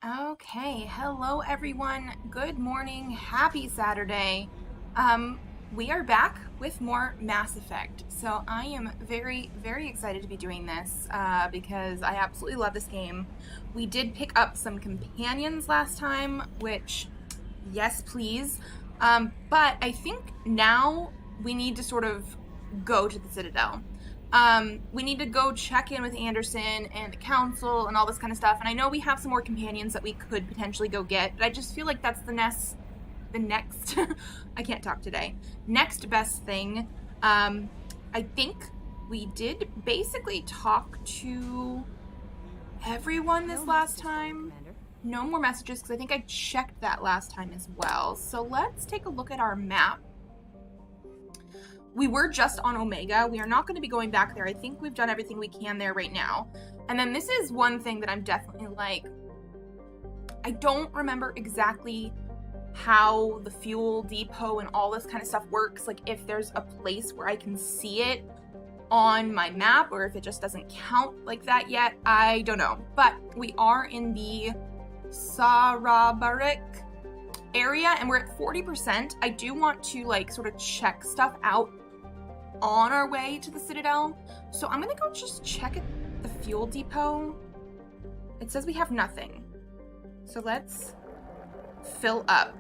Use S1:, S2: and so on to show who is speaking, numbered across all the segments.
S1: Okay, hello everyone. Good morning. Happy Saturday. We are back with more Mass Effect. So I am very, very excited to be doing this because I absolutely love this game. We did pick up some companions last time, which, yes, please. But I think now we need to sort of go to the Citadel. We need to go check in with Anderson and the council and all this kind of stuff. And I know we have some more companions that we could potentially go get, but I just feel like that's the next I can't talk today. Next best thing. I think we did basically talk to everyone this last time. No more messages because I think I checked that last time as well. So let's take a look at our map. We were just on Omega. We are not going to be going back there. I think we've done everything we can there right now. And then this is one thing that I'm definitely like, I don't remember exactly how the fuel depot and all this kind of stuff works. Like if there's a place where I can see it on my map or if it just doesn't count like that yet. I don't know. But we are in the Sarabarik area and we're at 40%. I do want to like sort of check stuff out on our way to the Citadel. So I'm gonna go just check at the fuel depot. It says we have nothing. So let's fill up.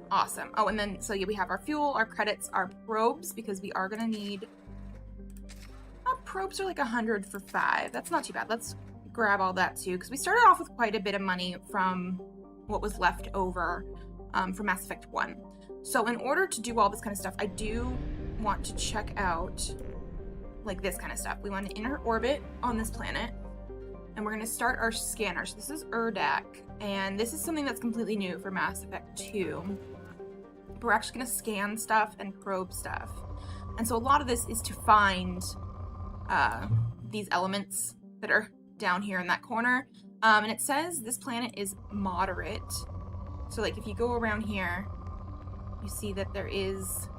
S1: Awesome. Oh, and then, so yeah, we have our fuel, our credits, our probes, because we are gonna need... probes are like 100 for 5. That's not too bad. Let's grab all that too, because we started off with quite a bit of money from what was left over from Mass Effect 1. So in order to do all this kind of stuff, I do want to check out like this kind of stuff. We want to inner orbit on this planet, and we're going to start our scanner. So this is Urdak, and this is something that's completely new for Mass Effect 2. We're actually going to scan stuff and probe stuff. And so a lot of this is to find these elements that are down here in that corner. And it says this planet is moderate. So like if you go around here, you see that there is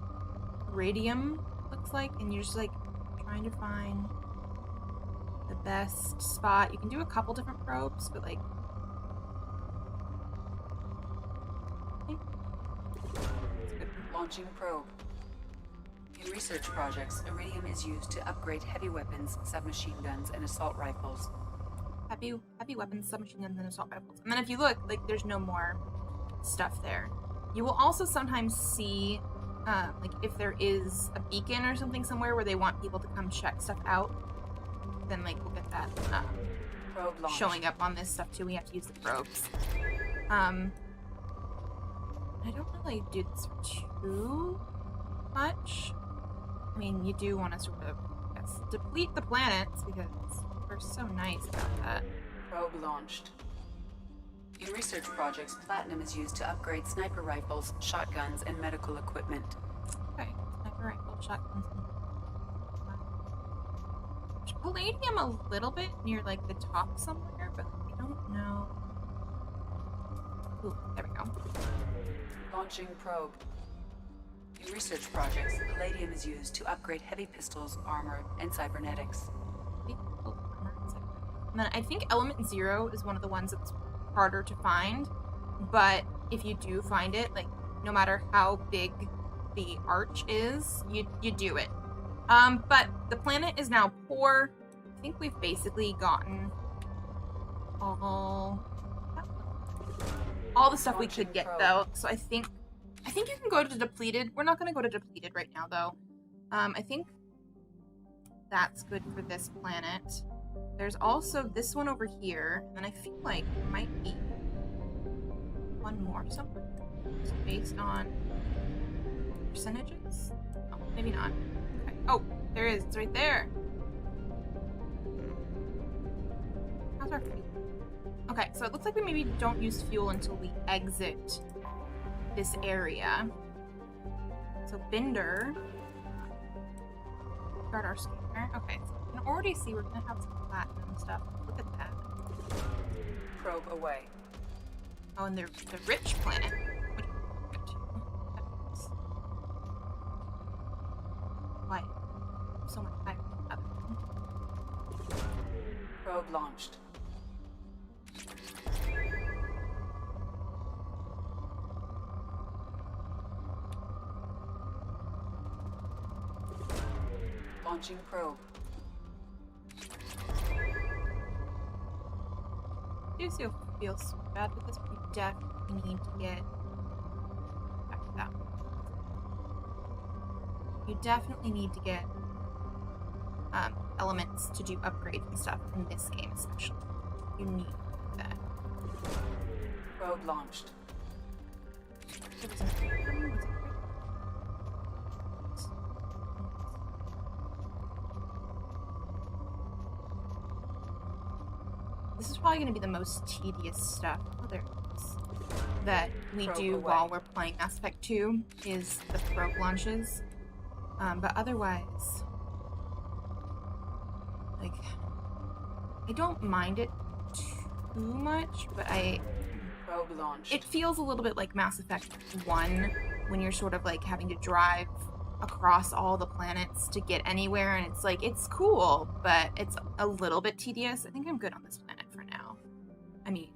S1: radium, looks like, and you're just like trying to find the best spot. You can do a couple different probes, but like
S2: Launching probe. In research projects, iridium is used to upgrade heavy weapons, submachine guns, and assault rifles.
S1: Heavy weapons, submachine guns, and assault rifles. And then if you look, like there's no more stuff there. You will also sometimes see, like if there is a beacon or something somewhere where they want people to come check stuff out, then like we'll get that showing up on this stuff too. We have to use the probes. I don't really do this too much. I mean, you do want to sort of, yes, deplete the planets because we're so nice about that.
S2: Probe launched. In research projects, platinum is used to upgrade sniper rifles, shotguns, and medical equipment.
S1: Okay, sniper rifle, shotguns. Palladium a little bit near like the top somewhere, but I don't know. Ooh, there we go.
S2: Launching probe. In research projects, palladium is used to upgrade heavy pistols, armor, and cybernetics.
S1: And then I think Element Zero is one of the ones that's harder to find, but if you do find it, like no matter how big the arch is, you do it. But the planet is now poor. I think we've basically gotten all the stuff we could get though. So I think you can go to depleted. We're not going to go to depleted right now though. I think that's good for this planet. There's also this one over here, and I feel like there might be one more somewhere. So based on percentages? Oh, maybe not. Okay. Oh, there is. It's right there. How's our fuel? Okay, so it looks like we maybe don't use fuel until we exit this area. So Binder. Start our scanner. Okay, so we can already see we're gonna have some platinum stuff. Look at that.
S2: Probe away.
S1: Oh, and the rich planet. Why? So much higher than the other one.
S2: Probe launched. Launching probe.
S1: I do still feel so bad with this, but we definitely need to get back to that. You definitely need to get elements to do upgrades and stuff in this game, especially. You need that.
S2: Probe launched.
S1: There was an This is probably going to be the most tedious stuff. Oh, there it is. That we do while we're playing Mass Effect 2 is the probe launches. But otherwise, like, I don't mind it too much, but
S2: probe launched.
S1: It feels a little bit like Mass Effect 1 when you're sort of like having to drive across all the planets to get anywhere, and it's like, it's cool, but it's a little bit tedious. I think I'm good on this planet for now. I mean,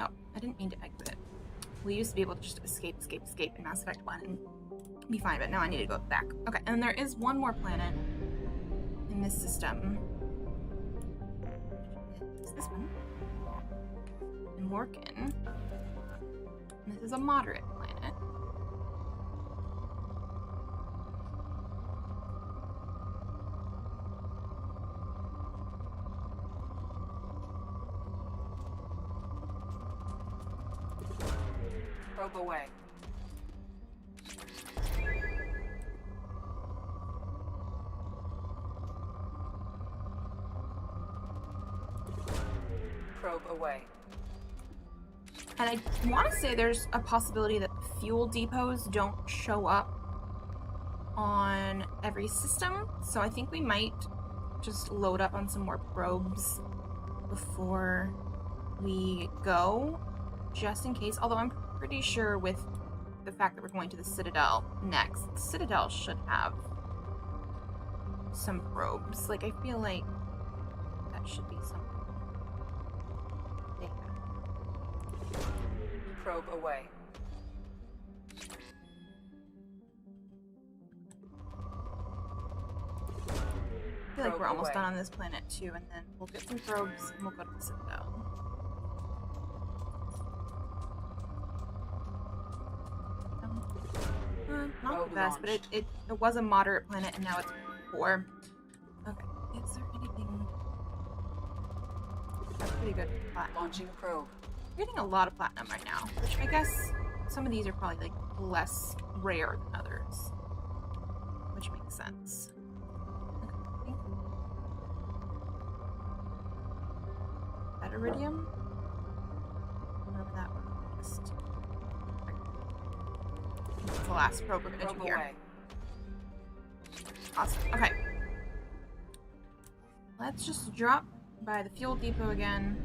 S1: oh, I didn't mean to exit. We used to be able to just escape in Mass Effect 1 and be fine, but now I need to go back. Okay, and there is one more planet in this system. Is this one? In Mordin. This is a moderate planet.
S2: Probe away. Probe away.
S1: And I want to say there's a possibility that fuel depots don't show up on every system, so I think we might just load up on some more probes before we go, just in case. Although I'm pretty sure with the fact that we're going to the Citadel next, the Citadel should have some probes. Like, I feel like that should be something.
S2: Probe away.
S1: I feel like we're almost done on this planet too, and then we'll get some probes and we'll go to the Citadel. Not the best, but it was a moderate planet, and now it's poor. Okay, is there anything? That's pretty good. Platinum.
S2: Launching probe.
S1: We're getting a lot of platinum right now, which I guess some of these are probably like less rare than others, which makes sense. Okay. That iridium? Whatever that one was. That's the last probe we're gonna do here. Awesome. Okay. Let's just drop by the fuel depot again,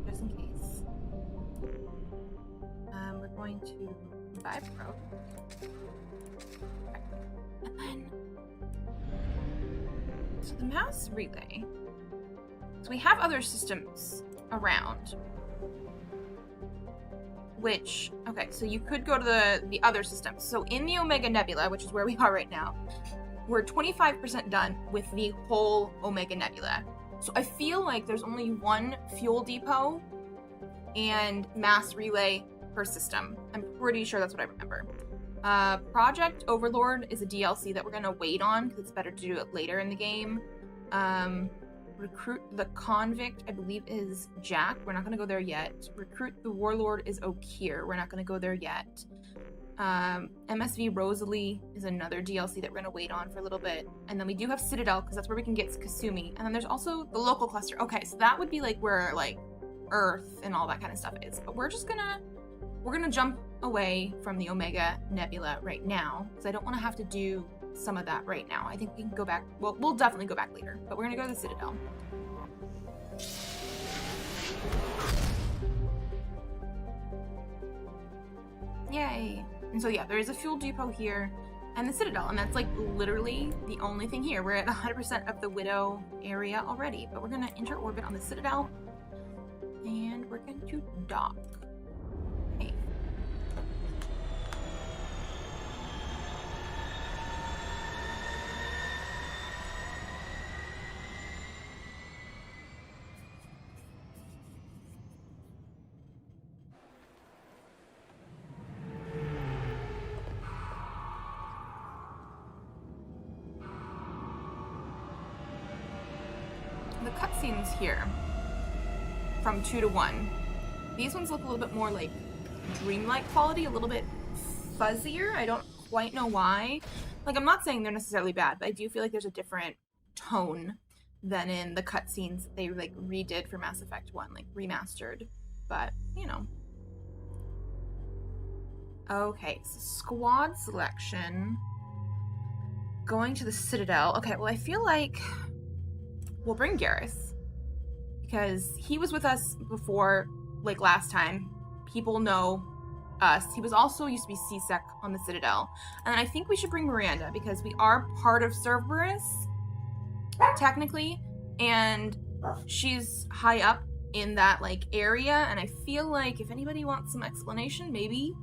S1: just in case. We're going to buy a probe. Okay. And then, so the mass relay. So we have other systems around. Which, okay, so you could go to the other systems. So in the Omega Nebula, which is where we are right now, we're 25% done with the whole Omega Nebula. So I feel like there's only one fuel depot and mass relay per system. I'm pretty sure that's what I remember. Project Overlord is a DLC that we're going to wait on because it's better to do it later in the game. Recruit the Convict, I believe, is Jack. We're not going to go there yet. Recruit the Warlord is Okir. We're not going to go there yet. MSV Rosalie is another DLC that we're going to wait on for a little bit. And then we do have Citadel, because that's where we can get Kasumi. And then there's also the local cluster. Okay, so that would be like where like Earth and all that kind of stuff is. But we're gonna jump away from the Omega Nebula right now, because I don't want to have to do some of that right now. I think we can go back. Well, we'll definitely go back later, but we're gonna go to the Citadel. Yay! And so yeah, there is a fuel depot here and the Citadel, and that's like literally the only thing here. We're at 100% of the Widow area already, but we're gonna enter orbit on the Citadel, and we're going to dock. Hey. cutscenes here from 2 to 1. These ones look a little bit more like dreamlike quality, a little bit fuzzier. I don't quite know why. Like, I'm not saying they're necessarily bad, but I do feel like there's a different tone than in the cutscenes they like redid for Mass Effect 1, like remastered. But, you know. Okay, so squad selection. Going to the Citadel. Okay, well, I feel like we'll bring Garrus, because he was with us before, like last time. People know us. He was also used to be C-Sec on the Citadel. And I think we should bring Miranda, because we are part of Cerberus, technically, and she's high up in that like area, and I feel like if anybody wants some explanation, maybe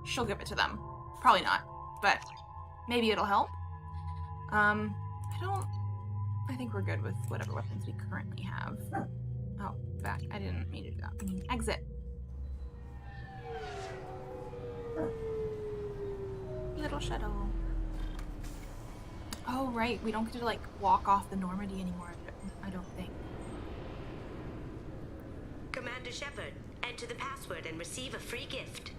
S1: she'll give it to them. Probably not, but maybe it'll help. I think we're good with whatever weapons we currently have. Oh, back. I didn't mean to do that. I mean, exit. Little shuttle. Oh, right. We don't get to, like, walk off the Normandy anymore, I don't think.
S3: Commander Shepard, enter the password and receive a free gift.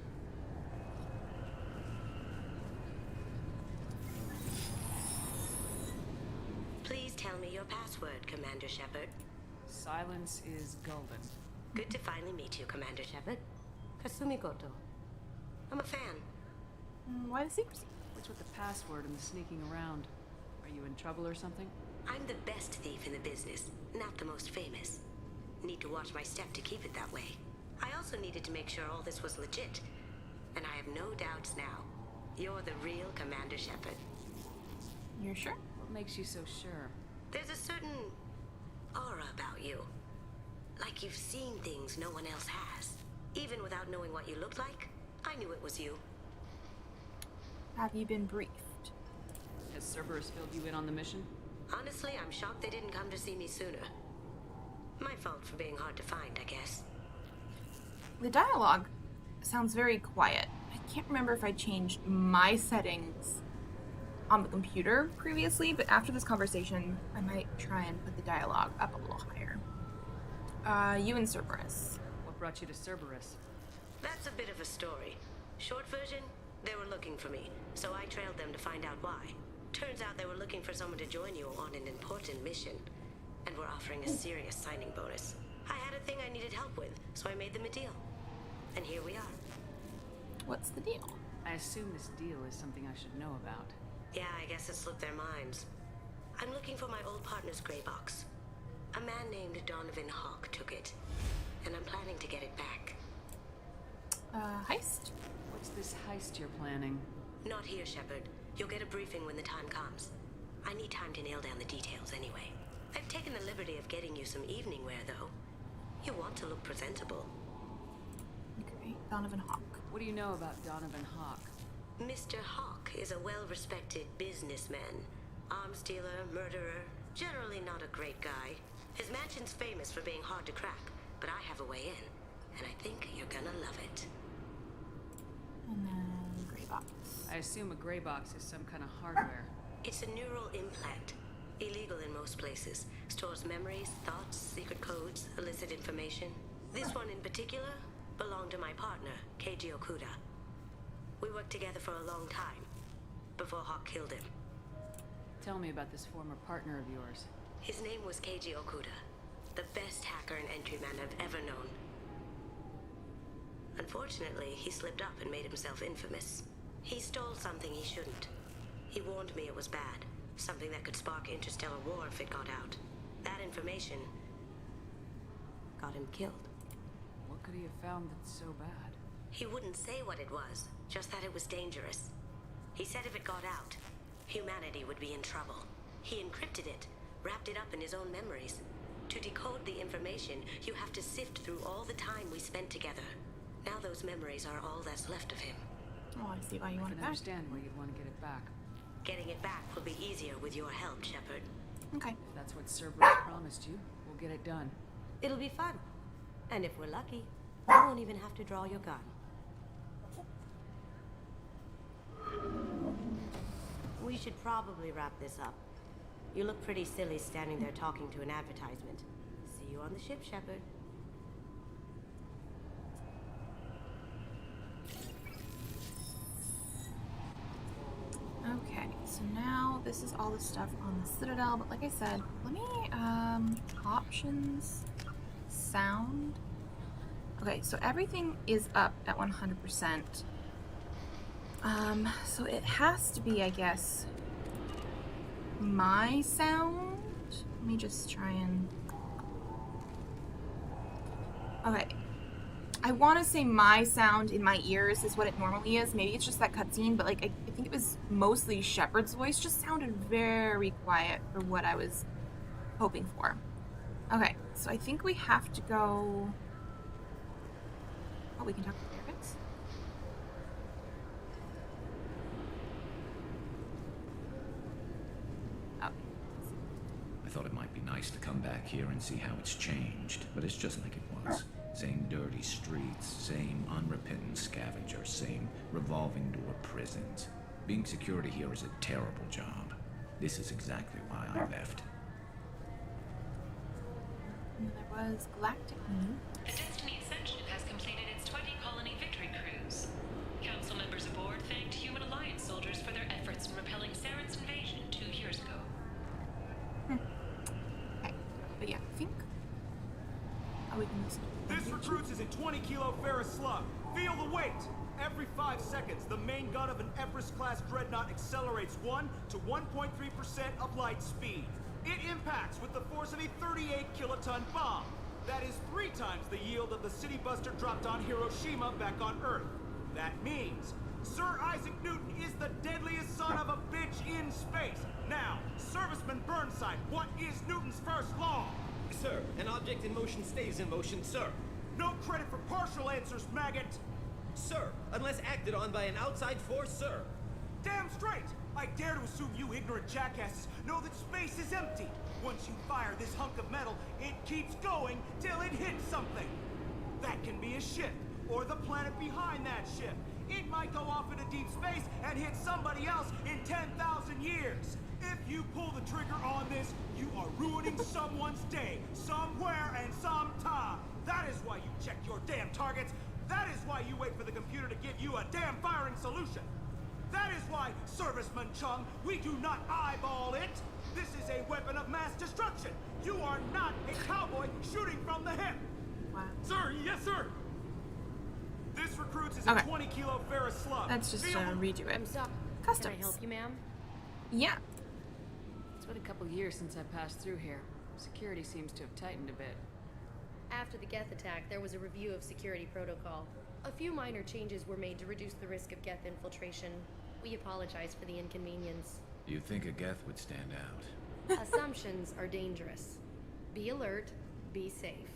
S3: Please tell me your password, Commander Shepard.
S4: Silence is golden.
S3: Good to finally meet you, Commander Shepard. Kasumi Goto. I'm a fan.
S1: Why the secrecy?
S4: What's with the password and the sneaking around? Are you in trouble or something?
S3: I'm the best thief in the business, not the most famous. Need to watch my step to keep it that way. I also needed to make sure all this was legit. And I have no doubts now. You're the real Commander Shepard.
S1: You're sure?
S4: What makes you so sure?
S3: There's a certain aura about you. Like you've seen things no one else has. Even without knowing what you looked like, I knew it was you.
S1: Have you been briefed?
S4: Has Cerberus filled you in on the mission?
S3: Honestly, I'm shocked they didn't come to see me sooner. My fault for being hard to find, I guess.
S1: The dialogue sounds very quiet. I can't remember if I changed my settings on the computer previously, but after this conversation, I might try and put the dialogue up a little higher. You and Cerberus.
S4: What brought you to Cerberus?
S3: That's a bit of a story. Short version, they were looking for me, so I trailed them to find out why. Turns out they were looking for someone to join you on an important mission, and were offering a serious signing bonus. I had a thing I needed help with, so I made them a deal. And here we are.
S1: What's the deal?
S4: I assume this deal is something I should know about.
S3: Yeah, I guess it slipped their minds. I'm looking for my old partner's gray box. A man named Donovan Hawk took it, and I'm planning to get it back.
S1: Heist?
S4: What's this heist you're planning?
S3: Not here, Shepard. You'll get a briefing when the time comes. I need time to nail down the details anyway. I've taken the liberty of getting you some evening wear, though. You want to look presentable.
S1: Okay, Donovan Hawk.
S4: What do you know about Donovan Hawk?
S3: Mr. Hawk is a well-respected businessman. Arms dealer, murderer, generally not a great guy. His mansion's famous for being hard to crack, but I have a way in, and I think you're gonna love it.
S1: And then gray box.
S4: I assume a gray box is some kind of hardware.
S3: It's a neural implant. Illegal in most places. Stores memories, thoughts, secret codes, illicit information. This one in particular belonged to my partner, Keiji Okuda. We worked together for a long time, before Hawk killed him.
S4: Tell me about this former partner of yours.
S3: His name was Keiji Okuda, the best hacker and entryman I've ever known. Unfortunately, he slipped up and made himself infamous. He stole something he shouldn't. He warned me it was bad, something that could spark interstellar war if it got out. That information got him killed.
S4: What could he have found that's so bad?
S3: He wouldn't say what it was, just that it was dangerous. He said if it got out, humanity would be in trouble. He encrypted it, wrapped it up in his own memories. To decode the information, you have to sift through all the time we spent together. Now those memories are all that's left of him.
S1: Oh, I see why you
S4: I
S1: want
S4: can
S1: it back.
S4: understand why you'd want to get it back.
S3: Getting it back will be easier with your help, Shepard.
S1: Okay.
S4: If that's what Cerberus promised you, we'll get it done.
S3: It'll be fun. And if we're lucky, you won't even have to draw your gun. We should probably wrap this up. You look pretty silly standing there talking to an advertisement. See you on the ship, Shepard.
S1: Okay, so now this is all the stuff on the Citadel, but like I said, let me, options, sound. Okay, so everything is up at 100%. So it has to be, I guess, my sound. Let me just try and... Okay. I want to say my sound in my ears is what it normally is. Maybe it's just that cutscene, but like I think it was mostly Shepard's voice. Just sounded very quiet for what I was hoping for. Okay, so I think we have to go... Oh, we can talk to the parents? Oh.
S5: I thought it might be nice to come back here and see how it's changed, but it's just like it was. Same dirty streets, same unrepentant scavengers, same revolving door prisons. Being security here is a terrible job. This is exactly why I left.
S1: And there was Galactic Moon.
S6: The Destiny Ascension has completed its 20-colony victory cruise. Council members aboard thanked Human Alliance soldiers for their efforts in repelling Saren's invasion 2 years ago.
S1: Okay, but yeah, I think... Oh, we can listen.
S7: This recruits is a 20-kilo ferrous slug. Feel the weight! Every 5 seconds, the main gun of an Everest-class dreadnought accelerates 1 to 1.3% of light speed. It impacts with the force of a 38-kiloton bomb. That is 3 times the yield of the city buster dropped on Hiroshima back on Earth. That means Sir Isaac Newton is the deadliest son of a bitch in space. Now, Serviceman Burnside, what is Newton's first law?
S8: Sir, an object in motion stays in motion, sir.
S7: No credit for partial answers, maggot!
S8: Sir, unless acted on by an outside force, sir.
S7: Damn straight! I dare to assume you ignorant jackasses know that space is empty. Once you fire this hunk of metal, it keeps going till it hits something. That can be a ship, or the planet behind that ship. It might go off into deep space and hit somebody else in 10,000 years. If you pull the trigger on this, you are ruining someone's day, somewhere and sometime. That is why you check your damn targets. That is why you wait for the computer to give you a damn firing solution. That is why, Serviceman Chung, we do not eyeball it. This is a weapon of mass destruction. You are not a cowboy shooting from the hip.
S1: Wow.
S7: Sir, yes, sir. This recruits is
S1: Okay.
S7: a 20-kilo ferrous slug.
S1: Let's just redo it.
S9: I'm sorry.
S1: Customs.
S9: Can I help you, ma'am?
S1: Yeah.
S4: It's been a couple years since I passed through here. Security seems to have tightened a bit.
S9: After the Geth attack, there was a review of security protocol. A few minor changes were made to reduce the risk of Geth infiltration. We apologize for the inconvenience.
S5: You'd think a Geth would stand out.
S9: Assumptions are dangerous. Be alert, be safe.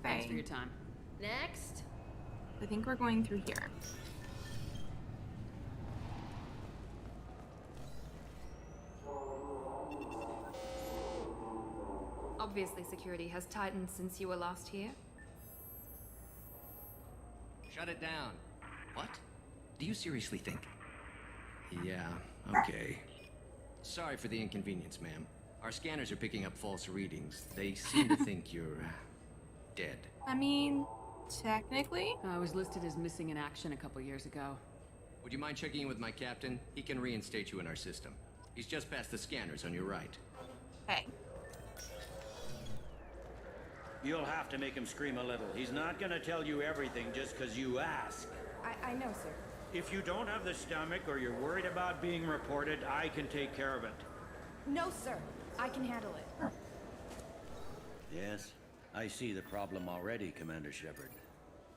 S4: Thanks for
S1: Okay.
S4: your time.
S9: Next.
S1: I think we're going through here.
S10: Obviously, security has tightened since you were last here.
S8: Shut it down.
S5: What? Do you seriously think? Yeah, okay.
S8: Sorry for the inconvenience, ma'am. Our scanners are picking up false readings. They seem to think you're dead.
S1: I mean, technically.
S4: I was listed as missing in action a couple years ago.
S8: Would you mind checking in with my captain? He can reinstate you in our system. He's just past the scanners on your right.
S1: Hey.
S11: You'll have to make him scream a little. He's not gonna tell you everything just because you ask.
S10: I know, sir.
S11: If you don't have the stomach or you're worried about being reported, I can take care of it.
S10: No, sir. I can handle it.
S11: Yes, I see the problem already, Commander Shepard.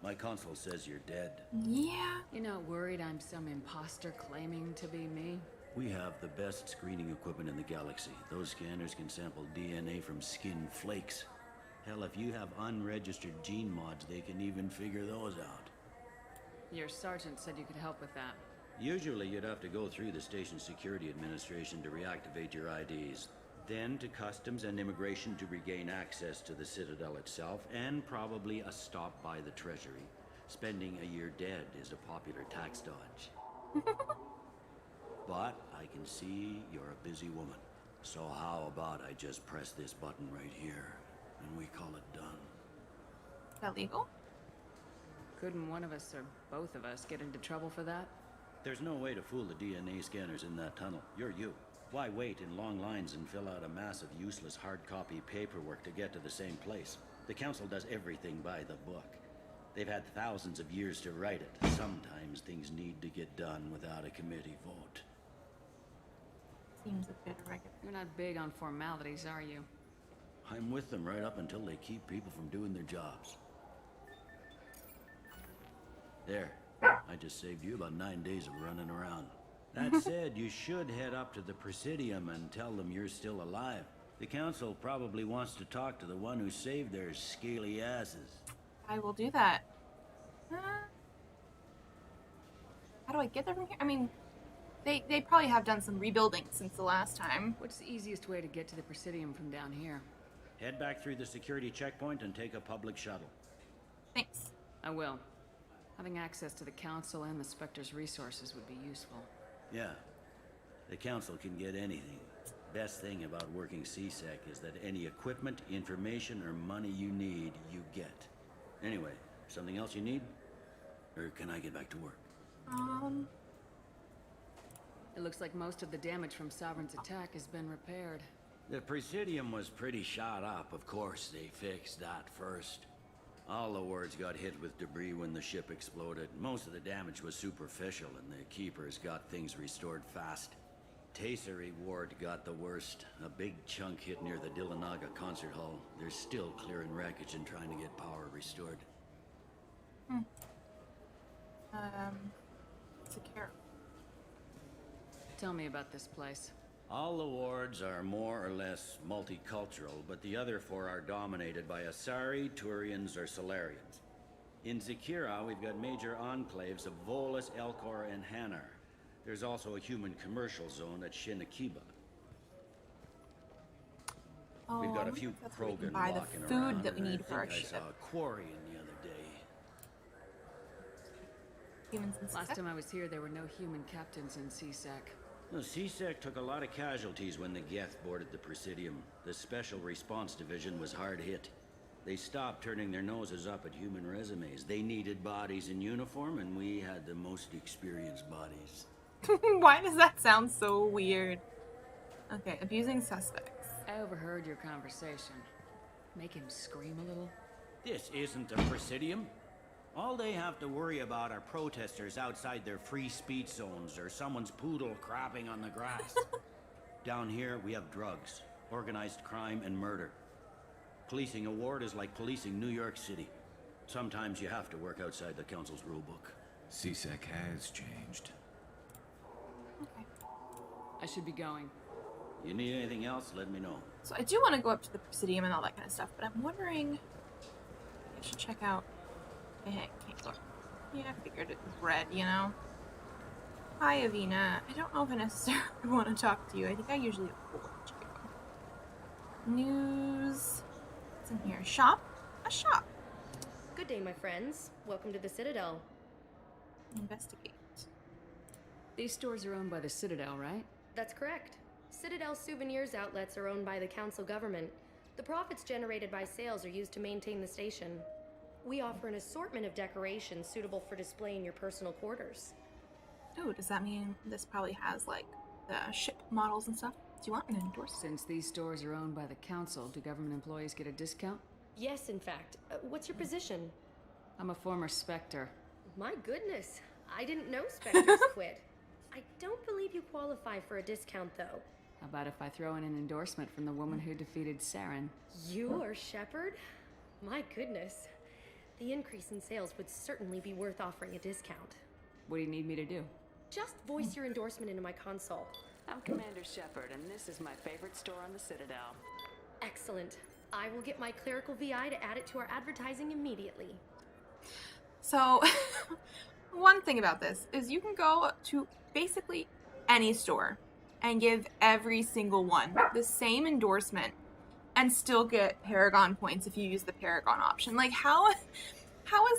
S11: My console says you're dead.
S1: Yeah.
S4: You're not worried I'm some imposter claiming to be me?
S11: We have the best screening equipment in the galaxy. Those scanners can sample DNA from skin flakes. Hell, if you have unregistered gene mods, they can even figure those out.
S4: Your sergeant said you could help with that.
S11: Usually you'd have to go through the station security administration to reactivate your IDs, then to customs and immigration to regain access to the Citadel itself, and probably a stop by the Treasury. Spending a year dead is a popular tax dodge. But I can see you're a busy woman. So how about I just press this button right here, and we call it done?
S1: Is that legal?
S4: Couldn't one of us or both of us get into trouble for that?
S11: There's no way to fool the DNA scanners in that tunnel. You're you. Why wait in long lines and fill out a massive useless hard copy paperwork to get to the same place? The Council does everything by the book. They've had thousands of years to write it. Sometimes things need to get done without a committee vote.
S1: Seems a bit irregular.
S4: You're not big on formalities, are you?
S11: I'm with them right up until they keep people from doing their jobs. There. I just saved you about 9 days of running around. That said, you should head up to the Presidium and tell them you're still alive. The Council probably wants to talk to the one who saved their scaly asses.
S1: I will do that. How do I get there from here? I mean, they probably have done some rebuilding since the last time.
S4: What's the easiest way to get to the Presidium from down here?
S11: Head back through the security checkpoint and take a public shuttle.
S1: Thanks.
S4: I will. Having access to the Council and the Spectre's resources would be useful.
S11: Yeah. The Council can get anything. Best thing about working CSEC is that any equipment, information, or money you need, you get. Anyway, something else you need? Or can I get back to work?
S4: It looks like most of the damage from Sovereign's attack has been repaired.
S11: The Presidium was pretty shot up. Of course, they fixed that first. All the wards got hit with debris when the ship exploded. Most of the damage was superficial, and the Keepers got things restored fast. Tasery Ward got the worst. A big chunk hit near the Dillanaga concert hall. They're still clearing wreckage and trying to get power restored.
S1: Secure.
S4: Tell me about this place.
S11: All the wards are more or less multicultural, but the other four are dominated by Asari, Turians, or Solarians. In Zakira, we've got major enclaves of Volus, Elcor, and Hanar. There's also a human commercial zone at Shinakiba. We've got a few Krogan
S1: buy the
S11: walking
S1: food
S11: around,
S1: that we
S11: and
S1: need for our
S11: I think I
S1: ship.
S11: saw a quarry in the other day.
S1: Humans and
S4: Last time I was here, there were no human captains in CSEC.
S11: The CSEC took a lot of casualties when the Geth boarded the Presidium. The Special Response Division was hard hit. They stopped turning their noses up at human resumes. They needed bodies in uniform, and we had the most experienced bodies.
S1: Why does that sound so weird? Okay, abusing suspects.
S4: I overheard your conversation. Make him scream a little?
S11: This isn't a Presidium. All they have to worry about are protesters outside their free speech zones or someone's poodle crapping on the grass. Down here, we have drugs, organized crime, and murder. Policing a ward is like policing New York City. Sometimes you have to work outside the Council's rulebook.
S5: CSEC has changed.
S1: Okay.
S4: I should be going.
S11: You need anything else, let me know.
S1: So I do want to go up to the Presidium and all that kind of stuff, but I'm wondering... I should check out... Hey, can't go. Yeah, I figured it was red, you know? Hi, Avina. I don't know if I necessarily want to talk to you. I think I usually avoid you. News... What's in here? Shop? A shop.
S9: Good day, my friends. Welcome to the Citadel.
S1: Investigate.
S4: These stores are owned by the Citadel, right?
S9: That's correct. Citadel souvenirs outlets are owned by the Council government. The profits generated by sales are used to maintain the station. We offer an assortment of decorations suitable for display in your personal quarters.
S1: Oh, does that mean this probably has, like, the ship models and stuff? Do you want an endorsement?
S4: Since these stores are owned by the Council, do government employees get a discount?
S9: Yes, in fact. What's your position?
S4: I'm a former Spectre.
S9: My goodness. I didn't know Spectres quit. I don't believe you qualify for a discount, though.
S4: How about if I throw in an endorsement from the woman who defeated Saren?
S9: You are Shepard? My goodness. The increase in sales would certainly be worth offering a discount.
S4: What do you need me to do?
S9: Just voice your endorsement into my console.
S4: I'm Commander Shepard, and this is my favorite store on the Citadel.
S9: Excellent. I will get my clerical VI to add it to our advertising immediately.
S1: So, one thing about this is you can go to basically any store and give every single one the same endorsement and still get Paragon points if you use the Paragon option. Like, how is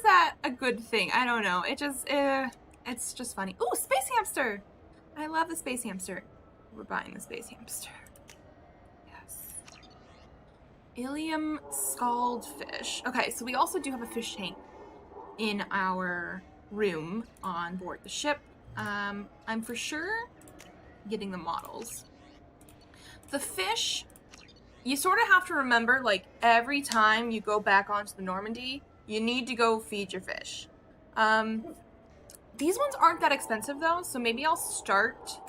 S1: that a good thing? I don't know. It just, it's just funny. Ooh, Space Hamster! I love the Space Hamster. We're buying the Space Hamster. Ilium scald fish. Okay, so we also do have a fish tank in our room on board the ship. I'm for sure getting the models. The fish, you sort of have to remember, like, every time you go back onto the Normandy, you need to go feed your fish. These ones aren't that expensive, though, so maybe I'll start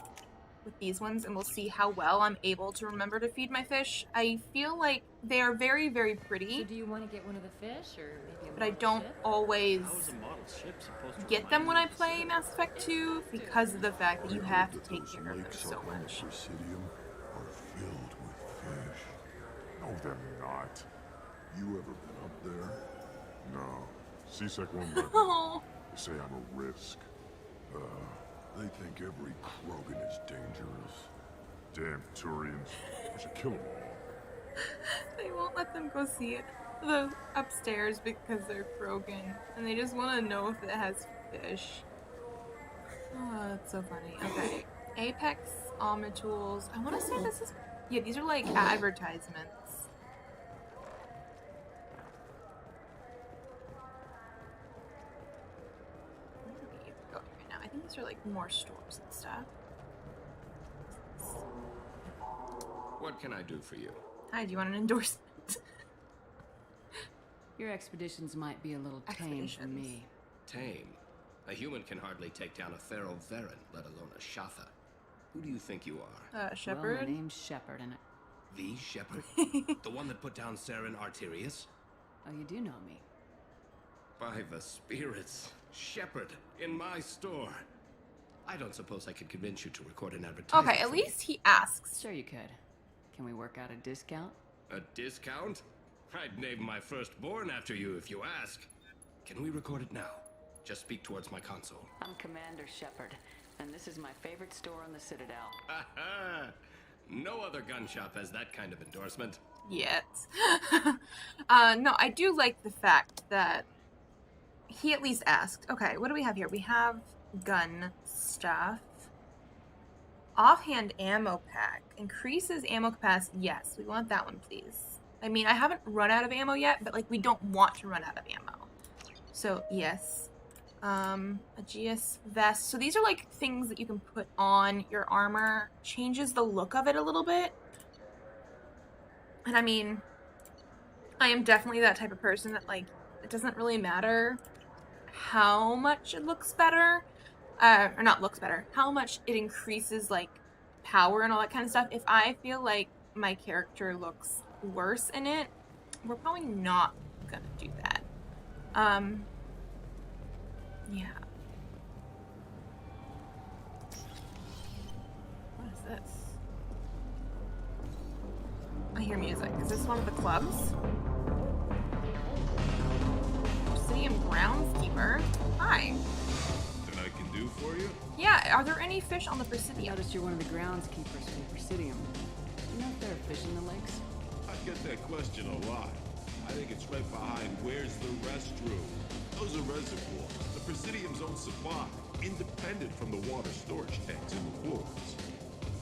S1: with these ones, and we'll see how well I'm able to remember to feed my fish. I feel like they are very, very pretty.
S4: So do you want to get one of the fish, or maybe a
S1: but I
S4: model
S1: don't
S4: ship?
S1: always
S11: How is a model ship supposed to
S1: get them when I play Mass Effect 2 because of the fact that you have to take care of them so much.
S12: Presidium are filled with fish. No, they're not. You ever been up there? No. C-Sec won't let me.
S1: Oh,
S12: They say I'm a risk. They think every Krogan is dangerous. Damn Turians. I should kill them all.
S1: they won't let them go see it the upstairs because they're Krogan, and they just want to know if it has fish. Oh, that's so funny. Okay, Apex Omnitools. I want to say this is, yeah, these are like advertisements. Where are we going right now? I think these are like more stores and stuff.
S8: What can I do for you?
S1: Hi, do you want an endorsement?
S4: Your expeditions might be a little tame for me.
S8: Tame? A human can hardly take down a feral Varen, let alone a Shatha. Who do you think you are?
S1: Shepard?
S4: Well, my name's Shepard, and
S8: The Shepard? The one that put down Saren Arterius?
S4: oh, you do know me.
S8: By the spirits, Shepard, in my store. I don't suppose I could convince you to record an advertisement.
S1: Okay, at least he asks.
S4: Sure you could. Can we work out a discount?
S8: A discount? I'd name my firstborn after you if you ask. Can we record it now? Just speak towards my console.
S13: I'm Commander Shepard, and this is my favorite store on the Citadel.
S8: Ha! No other gun shop has that kind of endorsement.
S1: Yet. No, I do like the fact that he at least asked. Okay, what do we have here? We have gun stuff. Offhand ammo pack. Increases ammo capacity. Yes, we want that one, please. I mean, I haven't run out of ammo yet, but, like, we don't want to run out of ammo. So, yes. A GS vest. So these are, like, things that you can put on your armor. Changes the look of it a little bit. And, I mean, I am definitely that type of person that, like, it doesn't really matter how much it looks better. Or not looks better. How much it increases, like, power and all that kind of stuff. If I feel like my character looks worse in it, we're probably not gonna do that. Yeah. What is this? I hear music. Is this one of the clubs? Presidium groundskeeper. Hi.
S14: That I can do for you?
S1: Yeah, are there any fish on the Presidium?
S4: I noticed you're one of the groundskeepers for the Presidium. Do you know if there are fish in the lakes?
S14: I get that question a lot. I think it's right behind where's the restroom. Those are reservoirs, the Presidium's own supply, independent from the water storage tanks in the quarters.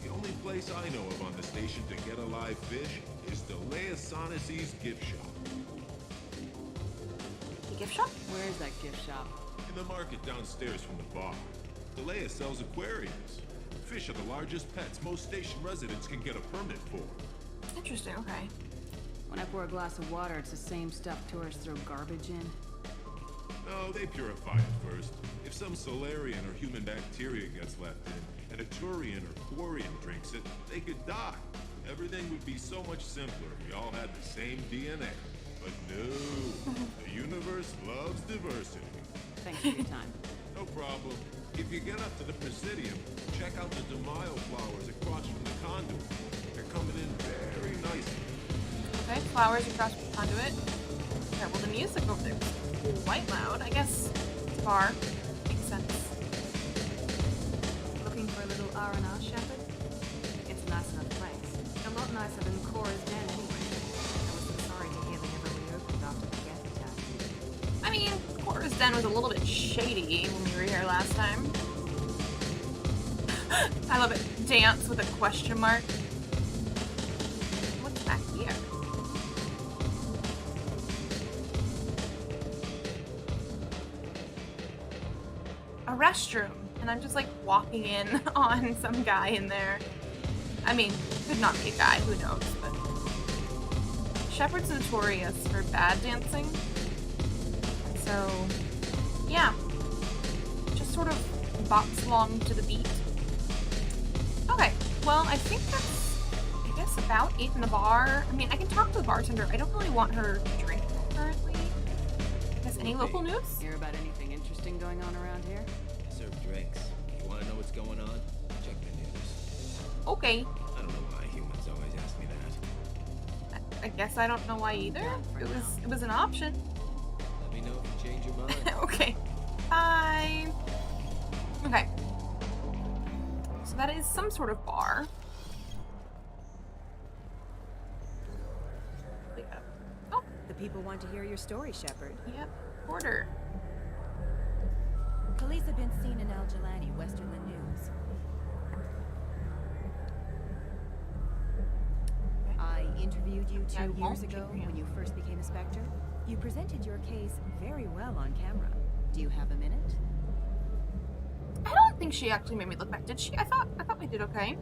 S14: The only place I know of on the station to get a live fish is the Leia Sonasy's gift shop.
S1: The gift shop?
S4: Where is that gift shop?
S14: In the market downstairs from the bar. The Leia sells aquariums. Fish are the largest pets most station residents can get a permit for.
S1: Interesting, okay.
S4: When I pour a glass of water, it's the same stuff tourists throw garbage in?
S14: No, they purify it first. If some Solarian or human bacteria gets left in, and a Turian or Quarian drinks it, they could die. Everything would be so much simpler if we all had the same DNA. But no, the universe loves diversity.
S4: Thanks for your time.
S14: No problem. If you get up to the Presidium, check out the DeMaio flowers across from the conduit. They're coming in very nicely.
S1: Okay, flowers across the conduit. Okay, well the music over there is quite loud. I guess it's a bar. Makes sense.
S10: Looking for a little R&R, Shepard? It's a nice enough place. A lot nicer than Cora's den anyway. I was so sorry to hear they never reopened after the gas attack.
S1: I mean, Cora's den was a little bit shady when we were here last time. I love it. Dance with a question mark. What's back here? restroom, and I'm just like walking in on some guy in there. I mean, could not be a guy, who knows, but Shepard's notorious for bad dancing. So, yeah. Just sort of bops along to the beat. Okay, well, I think that's, I guess, about it in the bar. I mean, I can talk to the bartender. I don't really want her to drink currently. I guess any local news?
S4: Hear about anything interesting going on around here?
S8: I serve drinks. You want to know what's going on? Check the news.
S1: Okay.
S8: I don't know why humans always ask me that.
S1: I guess I don't know why either. It was an option.
S8: Let me know if you change your mind.
S1: Okay. Bye. Okay. So that is some sort of bar. Oh.
S15: The people want to hear your story, Shepard.
S1: Yep. Porter.
S15: Police have been seen in Al Jelani, Westerland News. I interviewed you 2 years ago when you first became a Spectre. You presented your case very well on camera. Do you have a minute?
S1: I don't think she actually made me look back, did she? I thought we did okay.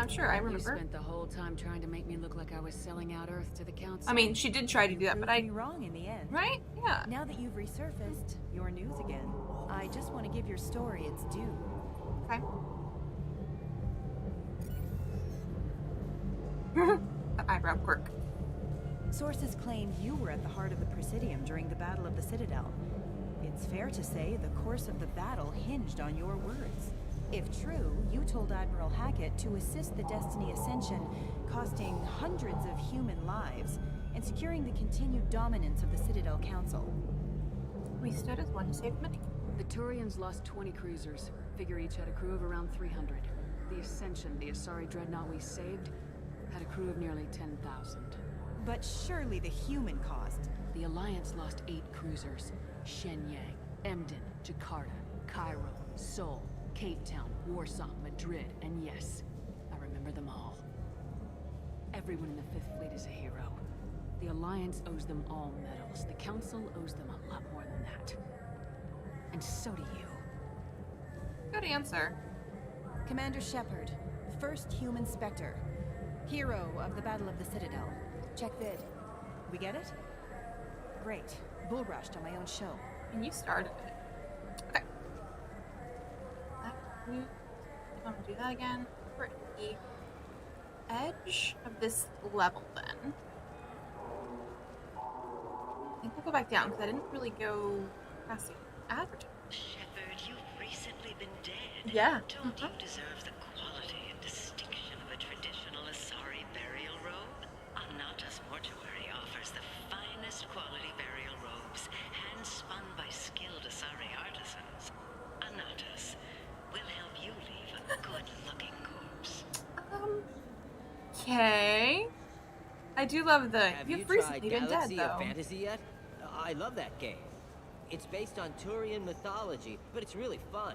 S1: Sure, I remember.
S4: You spent the whole time trying to make me look like I was selling out Earth to the council.
S1: I mean, she did try to do that, but I...
S15: wrong in the end.
S1: Right? Yeah.
S15: Now that you've resurfaced, your news again, I just want to give your story its due.
S1: Okay. The eyebrow quirk.
S15: Sources claim you were at the heart of the Presidium during the Battle of the Citadel. It's fair to say the course of the battle hinged on your words. If true, you told Admiral Hackett to assist the Destiny Ascension, costing hundreds of human lives, and securing the continued dominance of the Citadel Council.
S1: We stood as one to save many.
S4: The Turians lost 20 cruisers. Figure each had a crew of around 300. The Ascension, the Asari dreadnought we saved, had a crew of nearly 10,000.
S15: But surely the human cost.
S4: The Alliance lost 8 cruisers. Shenyang, Emden, Jakarta, Cairo, Seoul, Cape Town, Warsaw, Madrid, and yes, I remember them all. Everyone in the 5th Fleet is a hero. The Alliance owes them all medals. The Council owes them a lot more than that. And so do you.
S1: Good answer.
S15: Commander Shepard, first human Spectre. Hero of the Battle of the Citadel. Check vid. We get it? Great. Bull rushed on my own show.
S1: And you started it. Okay. You want to do that again? We're at the edge of this level then. I think we'll go back down because I didn't really go past the advertisement.
S3: Shepard, you've recently been dead.
S1: Yeah.
S3: Don't you deserve the quality and distinction of a traditional Asari burial robe? Anata's mortuary offers the finest quality burial robes, hand-spun by skilled Asari artisans. Anata's will help you leave a good-looking corpse.
S1: Okay. I do love the...
S16: Have
S1: You've
S16: you
S1: recently
S16: tried
S1: been dead,
S16: Galaxy of
S1: though.
S16: Fantasy yet? I love that game. It's based on Turian mythology, but it's really fun.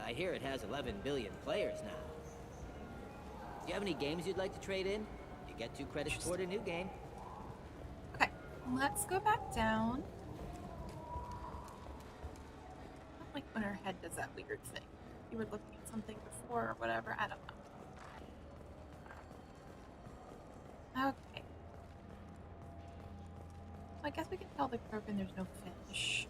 S16: I hear it has 11 billion players now. Do you have any games you'd like to trade in? You get 2 credits toward a new game.
S1: Okay, let's go back down. I like when her head does that weird thing. You were looking at something before or whatever. I don't know. Okay. I guess we can tell the Krogan there's no fish.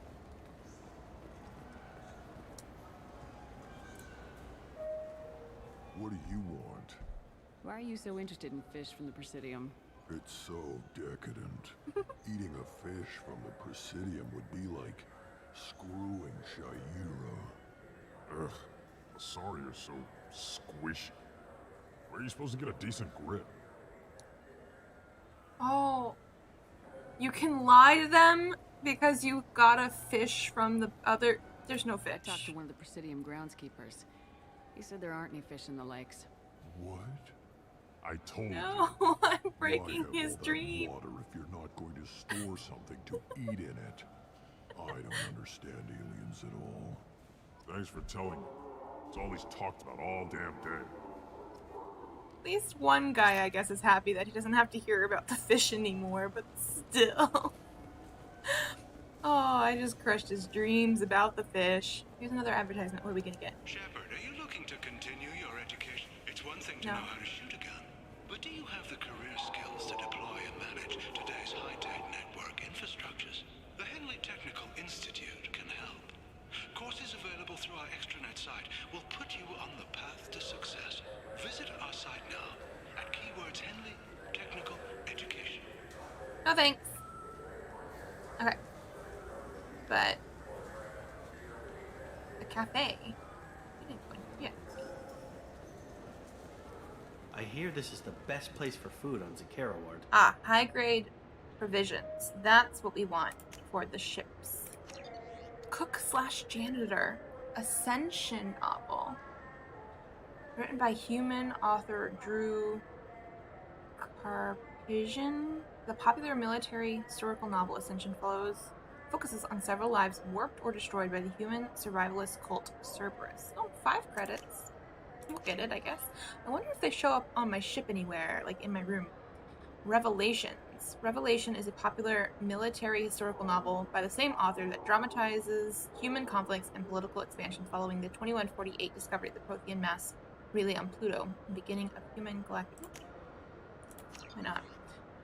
S12: What do you want?
S4: Why are you so interested in fish from the Presidium?
S12: It's so decadent. Eating a fish from the Presidium would be like screwing Shaira.
S17: Ugh, sorry you're so squishy. Where are you supposed to get a decent grip?
S1: Oh. You can lie to them because you got a fish from the other... There's no fish.
S4: I talked to one of the Presidium groundskeepers. He said there aren't any fish in the lakes.
S12: What?
S17: I told you.
S1: No, I'm breaking
S12: Why have
S1: his
S12: all that
S1: dream.
S12: water if you're not going to store something to eat in it? I don't understand aliens at all.
S17: Thanks for telling me. It's all he's talked about all damn day.
S1: At least one guy, I guess, is happy that he doesn't have to hear about the fish anymore, but still. Oh, I just crushed his dreams about the fish. Here's another advertisement. What are we gonna get?
S18: Shepard, are you looking to continue your education? It's one thing to
S1: No.
S18: know how to shoot a gun, but do you have the career skills to deploy and manage today's high-tech network infrastructures? The Henley Technical Institute can help. Courses available through our extranet site will put you on the path to success. Visit our site now at keywords Henley Technical Education.
S1: No thanks. Okay. But the cafe. Yeah.
S19: I hear this is the best place for food on Zakara Ward.
S1: Ah, high grade provisions. That's what we want for the ships. Cook/janitor. Ascension novel. Written by human author Drew Karpyshyn. The popular military historical novel Ascension focuses on several lives warped or destroyed by the human survivalist cult Cerberus. Oh, 5 credits. We'll get it, I guess. I wonder if they show up on my ship anywhere, like in my room. Revelations. Revelation is a popular military historical novel by the same author that dramatizes human conflicts and political expansion following the 2148 discovery of the Prothean mass relay on Pluto, the beginning of human galactic. Why not?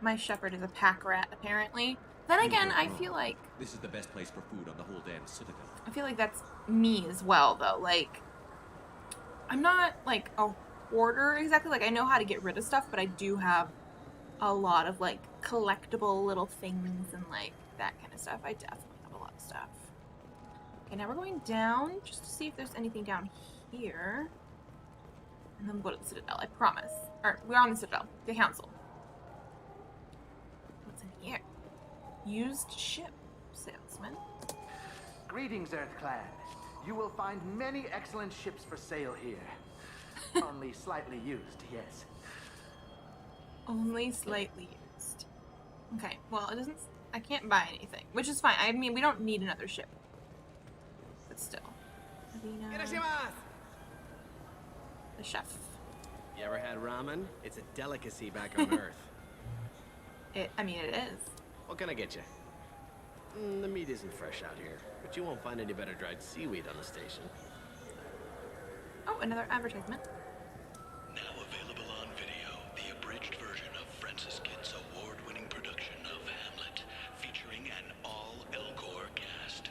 S1: My shepherd is a pack rat, apparently. Then again, I feel like...
S20: This is the best place for food on the whole damn Citadel.
S1: I feel like that's me as well, though. Like, I'm not, like, a hoarder exactly. Like, I know how to get rid of stuff, but I do have a lot of, like, collectible little things and, like, that kind of stuff. I definitely have a lot of stuff. Okay, now we're going down just to see if there's anything down here. And then we'll go to the Citadel, I promise. Or, we're on the Citadel. The Council. What's in here? Used ship salesman.
S21: Greetings, Earth Clan. You will find many excellent ships for sale here. Only slightly used, yes.
S1: Only slightly used. Okay, well, it doesn't... I can't buy anything, which is fine. I mean, we don't need another ship. But still. The chef.
S8: You ever had ramen? It's a delicacy back on Earth.
S1: I mean, it is.
S8: What can I get you? The meat isn't fresh out here, but you won't find any better dried seaweed on the station.
S1: Oh, another advertisement.
S18: Now available on video, the abridged version of Francis Kidd's award-winning production of Hamlet, featuring an all-Elcor cast.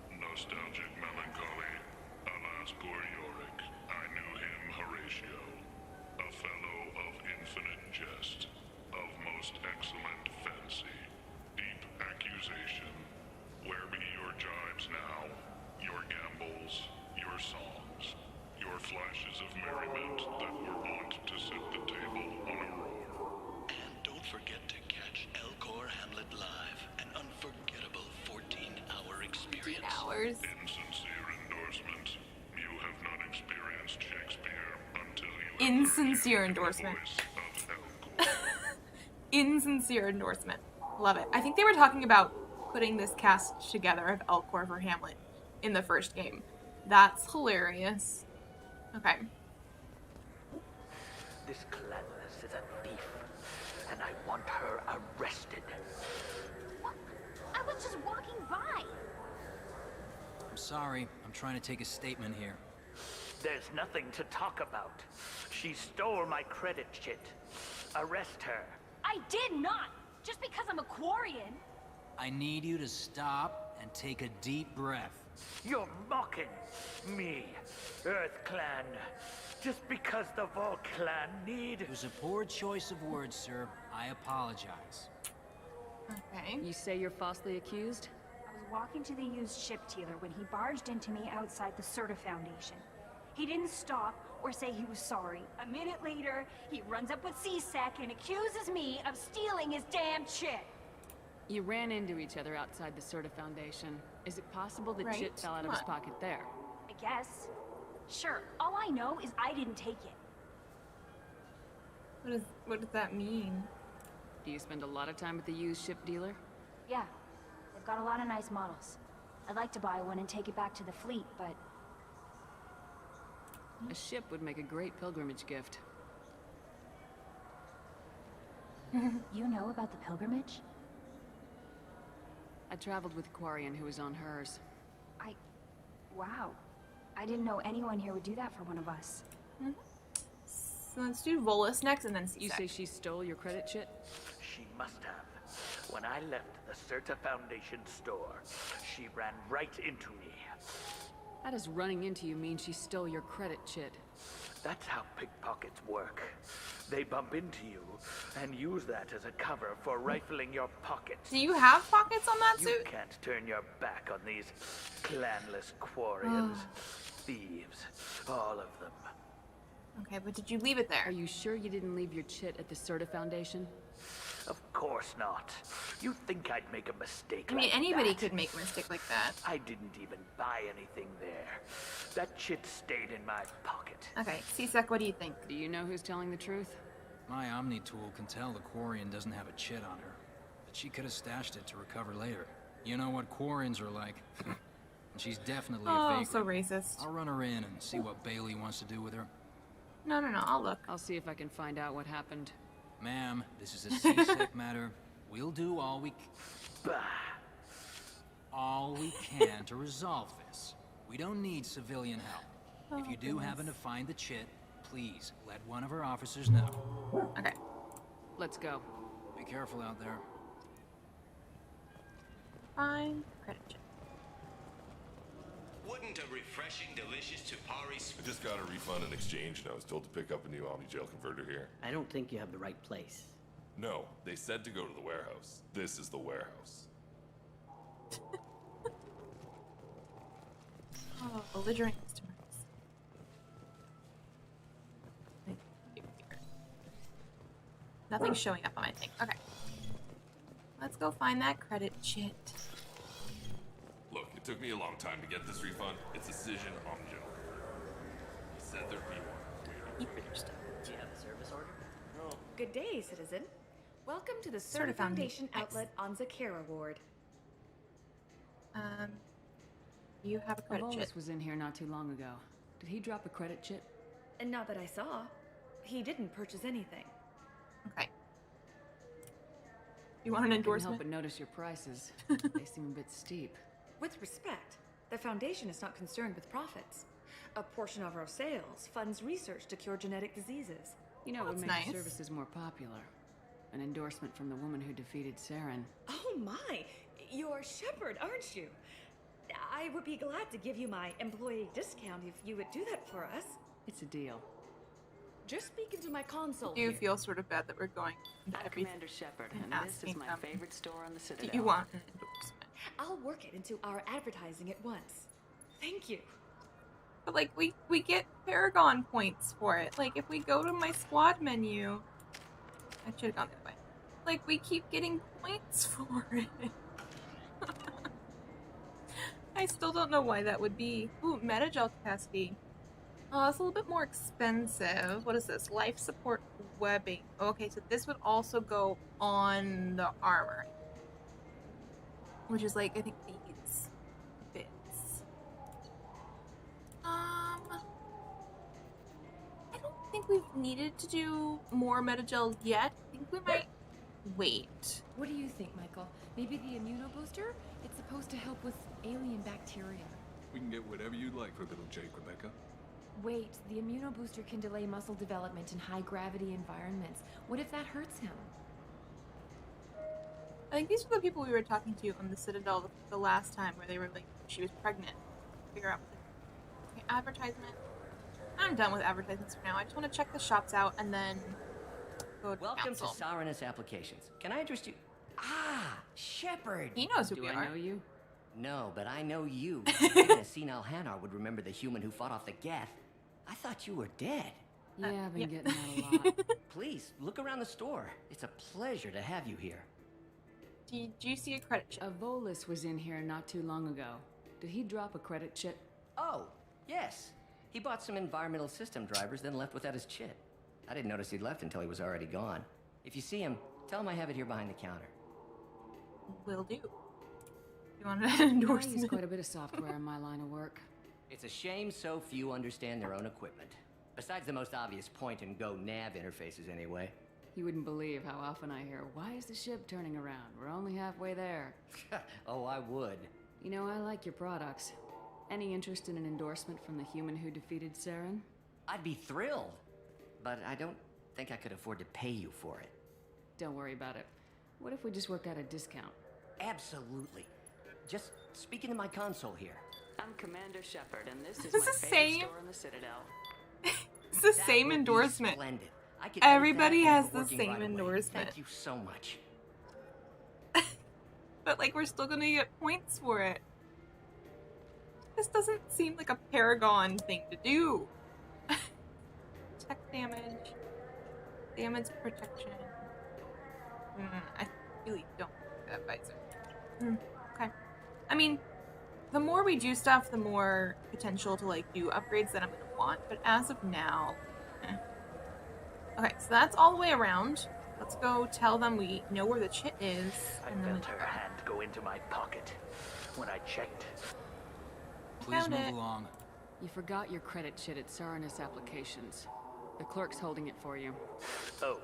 S12: Nostalgic melancholy. Alas, poor Yorick. I knew him, Horatio. A fellow of infinite jest, of most excellent fancy. Deep accusation. Where be your jibes now? Your gambols, your songs, your flashes of merriment that were wont to set the table on a roar.
S18: And don't forget to catch Elcor Hamlet live, an unforgettable 14-hour experience.
S1: 14 hours.
S12: Insincere endorsement. You have not experienced Shakespeare until you
S1: Insincere endorsement. Insincere endorsement. Love it. I think they were talking about putting this cast together of Elcor for Hamlet in the first game. That's hilarious. Okay.
S21: This Gladness is a thief, and I want her arrested.
S22: What? I was just walking by.
S23: I'm sorry. I'm trying to take a statement here.
S21: There's nothing to talk about. She stole my credit chit. Arrest her.
S22: I did not. Just because I'm a Quarian.
S23: I need you to stop and take a deep breath.
S21: You're mocking me, Earth Clan. Just because the Vol Clan need...
S23: It was a poor choice of words, sir. I apologize.
S1: Okay.
S4: You say you're falsely accused?
S22: I was walking to the used ship dealer when he barged into me outside the Serta Foundation. He didn't stop or say he was sorry. A minute later, he runs up with C-Sec and accuses me of stealing his damn chip.
S4: You ran into each other outside the Serta Foundation. Is it possible that chip fell out of his pocket there?
S22: I guess. Sure, all I know is I didn't take it.
S1: What does that mean?
S4: Do you spend a lot of time at the used ship dealer?
S22: Yeah, they've got a lot of nice models. I'd like to buy one and take it back to the fleet, but...
S4: A ship would make a great pilgrimage gift.
S22: You know about the pilgrimage?
S4: I traveled with Quarian who was on hers.
S22: Wow. I didn't know anyone here would do that for one of us.
S1: So let's do Volus next and then C-Sec.
S4: You say she stole your credit chit?
S2: She must have. When I left the Certa Foundation store, she ran right into me.
S4: How does running into you mean she stole your credit chit?
S2: That's how pickpockets work. They bump into you and use that as a cover for rifling your pockets.
S1: Do you have pockets on that suit?
S2: You can't turn your back on these clanless Quarians. Thieves. All of them.
S1: Okay, but did you leave it there?
S4: Are you sure you didn't leave your chit at the Certa Foundation?
S2: Of course not. You think I'd make a mistake
S1: I mean,
S2: like
S1: anybody
S2: that?
S1: could make a mistake like that.
S2: I didn't even buy anything there. That chit stayed in my pocket.
S1: Okay, C-Sec, what do you think?
S4: Do you know who's telling the truth?
S23: My Omni tool can tell the Quarian doesn't have a chit on her, but she could have stashed it to recover later. You know what Quarians are like. And she's definitely a vagrant.
S1: So racist.
S23: I'll run her in and see what Bailey wants to do with her.
S1: No, I'll look.
S4: I'll see if I can find out what happened.
S23: Ma'am, this is a C-Sec matter. We'll do all we can to resolve this. We don't need civilian help. If you do happen to find the chit, please let one of our officers know.
S1: Okay.
S4: Let's go.
S23: Be careful out there.
S1: Fine. Credit chit.
S6: Wouldn't a refreshing, delicious Tupari...
S17: I just got a refund in exchange, and I was told to pick up a new Omni Jail converter here.
S7: I don't think you have the right place.
S17: No, they said to go to the warehouse. This is the warehouse.
S1: Oh, belligerent customers. Nothing's showing up on my thing. Okay. Let's go find that credit chit.
S17: Look, it took me a long time to get this refund. It's a Cision Angel. He said there'd be one.
S7: Do you have a service order?
S17: No.
S24: Good day, citizen. Welcome to the
S1: Certa
S24: Certa Foundation
S1: Foundation.
S24: outlet on Zakera Ward.
S1: You have a credit chit.
S4: Volus was in here not too long ago. Did he drop a credit chit?
S24: And not that I saw. He didn't purchase anything.
S1: Okay. You want an
S4: I couldn't
S1: endorsement?
S4: help but notice your prices. They seem a bit steep.
S24: With respect, the Foundation is not concerned with profits. A portion of our sales funds research to cure genetic diseases.
S4: You know what would
S1: That's
S4: make the
S1: nice.
S4: services more popular? An endorsement from the woman who defeated Saren.
S24: Oh my! You're Shepard, aren't you? I would be glad to give you my employee discount if you would do that for us.
S4: It's a deal.
S24: Just speak into my console.
S1: I do feel sort of bad that we're going into
S13: I'm
S1: everything.
S13: Commander Shepard,
S1: and
S13: and this
S1: asking
S13: is my
S1: them,
S13: favorite store on the
S1: Do
S13: Citadel.
S1: you want an endorsement?
S24: I'll work it into our advertising at once. Thank you.
S1: But like we get Paragon points for it. Like if we go to my squad menu, I should have gone that way. Like we keep getting points for it. I still don't know why that would be. Ooh, metagel capacity. Oh, it's a little bit more expensive. What is this? Life support webbing. Okay, so this would also go on the armor. Which is like, I think these bits. I don't think we've needed to do more metagel yet. I think we might wait.
S25: What do you think, Michael? Maybe the immunobooster? It's supposed to help with alien bacteria.
S26: We can get whatever you'd like for little Jake, Rebecca.
S25: Wait, the immunobooster can delay muscle development in high-gravity environments. What if that hurts him?
S1: I think these were the people we were talking to on the Citadel the last time, where they were like, she was pregnant. Figure out. Okay, advertisement. I'm done with advertisements for now. I just want to check the shops out and then go to
S7: Welcome
S1: council.
S7: to Sauronus Applications. Can I interest you? Ah, Shepard.
S1: He knows who
S7: Do
S1: we
S7: I
S1: are.
S7: know you? No, but I know you. Even a senile Hanar would remember the human who fought off the Geth. I thought you were dead.
S4: Yeah, I've been getting that a lot.
S7: Please, look around the store. It's a pleasure to have you here.
S1: Do you see a credit chit?
S4: A Volus was in here not too long ago. Did he drop a credit chit?
S7: Oh, yes. He bought some environmental system drivers, then left without his chit. I didn't notice he'd left until he was already gone. If you see him, tell him I have it here behind the counter.
S1: Will do. You want an
S4: I
S1: endorsement?
S4: use quite a bit of software in my line of work.
S7: It's a shame so few understand their own equipment. Besides the most obvious point-and-go nav interfaces, anyway.
S4: You wouldn't believe how often I hear, "Why is the ship turning around? We're only halfway there."
S7: Oh, I would.
S4: You know, I like your products. Any interest in an endorsement from the human who defeated Saren?
S7: I'd be thrilled. But I don't think I could afford to pay you for it.
S4: Don't worry about it. What if we just work out a discount?
S7: Absolutely. Just speak into my console here.
S13: I'm Commander Shepard, and this is
S1: It's
S13: my
S1: the
S13: favorite
S1: same.
S13: store in the Citadel.
S1: It's the same endorsement.
S7: Splendid. I could
S1: Everybody
S7: edit that
S1: has
S7: and
S1: the
S7: working
S1: same
S7: right away.
S1: endorsement.
S7: Thank you so much.
S1: But like, we're still gonna get points for it. This doesn't seem like a Paragon thing to do. Tech damage. Damage protection. I really don't like that visor. Okay. I mean, the more we do stuff, the more potential to like do upgrades that I'm gonna want, but as of now, Okay, so that's all the way around. Let's go tell them we know where the chit is.
S2: I
S1: And then
S2: felt her hand go into my pocket when I checked.
S4: Please
S1: Found
S4: move
S1: it.
S4: along. You forgot your credit chit at Saranus Applications. The clerk's holding it for you.
S2: Oh.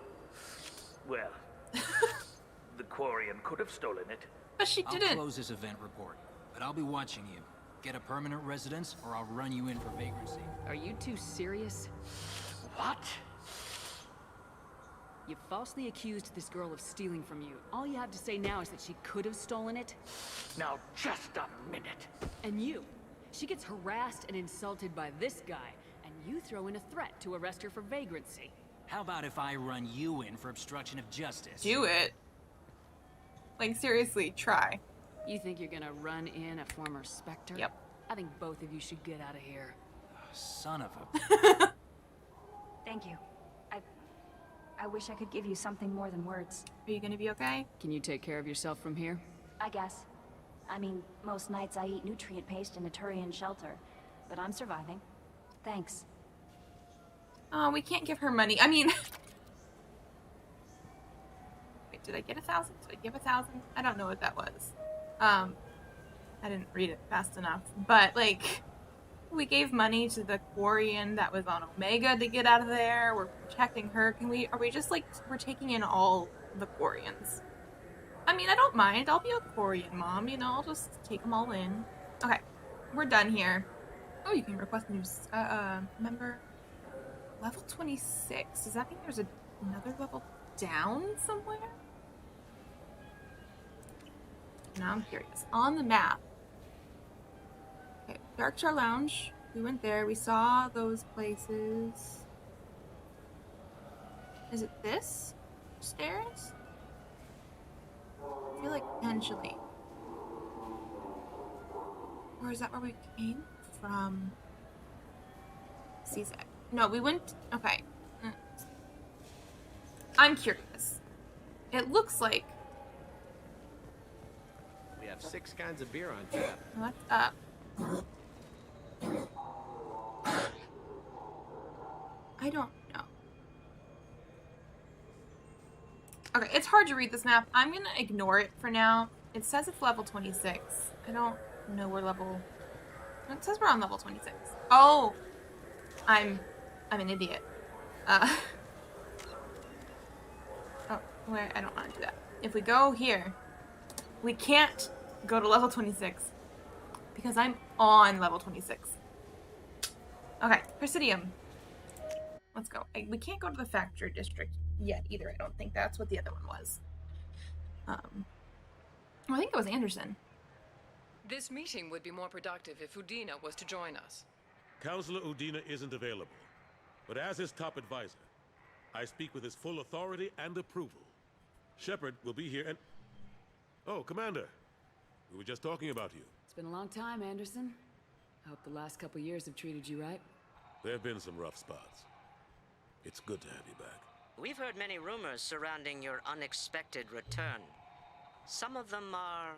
S2: Well. The Quarian could have stolen it.
S1: But she
S23: I'll close this event report, but I'll be watching you. Get a permanent residence, or I'll run you in for vagrancy.
S4: Are you two serious?
S2: What?
S4: You falsely accused this girl of stealing from you. All you have to say now is that she could have stolen it.
S2: Now, just a minute.
S4: And you. She gets harassed and insulted by this guy, and you throw in a threat to arrest her for vagrancy.
S23: How about if I run you in for obstruction of justice?
S1: Do it. Like, seriously, try.
S4: You think you're gonna run in a former Spectre?
S1: Yep.
S4: I think both of you should get out of here.
S23: Son of a...
S22: Thank you. I wish I could give you something more than words.
S1: Are you gonna be okay?
S4: Can you take care of yourself from here?
S22: I guess. I mean, most nights I eat nutrient paste in a Turian shelter, but I'm surviving. Thanks.
S1: Oh, we can't give her money. I mean... Wait, did I get 1,000? Did I give 1,000? I don't know what that was. I didn't read it fast enough. But, like, we gave money to the Quarian that was on Omega to get out of there. We're protecting her. Are we just, like, we're taking in all the Quarians? I mean, I don't mind. I'll be a Quarian mom, you know? I'll just take them all in. Okay, we're done here. Oh, you can request a new member. Level 26. Does that mean there's another level down somewhere? Now I'm curious. On the map. Okay, Darkshire Lounge. We went there. We saw those places. Is it this? Stairs? I feel like potentially. Or is that where we came from? CZ. No, we went... Okay. I'm curious. It looks like...
S8: We have 6 kinds of beer on tap.
S1: What's up? I don't know. Okay, it's hard to read this map. I'm gonna ignore it for now. It says it's level 26. I don't know where level... It says we're on level 26. Oh! I'm an idiot. Oh, where? I don't want to do that. If we go here, we can't go to level 26 because I'm on level 26. Okay, Presidium. Let's go. We can't go to the factory district yet either. I don't think that's what the other one was. I think it was Anderson.
S5: This meeting would be more productive if Udina was to join us.
S9: Counselor Udina isn't available, but as his top advisor, I speak with his full authority and approval. Shepard will be here and... Oh, Commander. We were just talking about you.
S4: It's been a long time, Anderson. I hope the last couple years have treated you right.
S9: There have been some rough spots. It's good to have you back.
S10: We've heard many rumors surrounding your unexpected return. Some of them are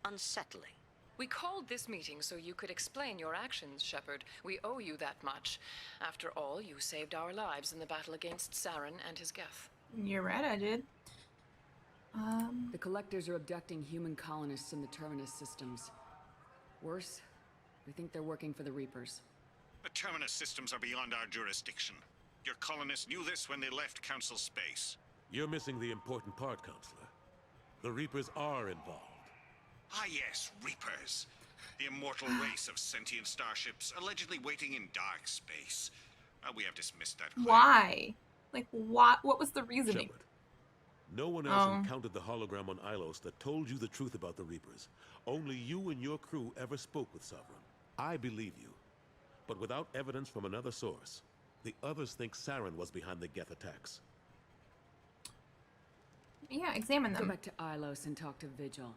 S10: unsettling.
S5: We called this meeting so you could explain your actions, Shepard. We owe you that much. After all, you saved our lives in the battle against Saren and his Geth.
S1: You're right, I did.
S4: The Collectors are abducting human colonists in the Terminus systems. Worse, we think they're working for the Reapers.
S11: The Terminus systems are beyond our jurisdiction.
S3: Your colonists knew this when they left Council space.
S9: You're missing the important part, Counselor. The Reapers are involved.
S3: Ah yes, Reapers. The immortal race of sentient starships allegedly waiting in dark space. We have dismissed that claim.
S1: Why? Like, what was the reasoning?
S9: Shepard, no one else encountered the hologram on Ilos that told you the truth about the Reapers. Only you and your crew ever spoke with Sovereign. I believe you. But without evidence from another source, the others think Saren was behind the Geth attacks.
S1: Yeah, examine them.
S4: Go back to Ilos and talk to Vigil.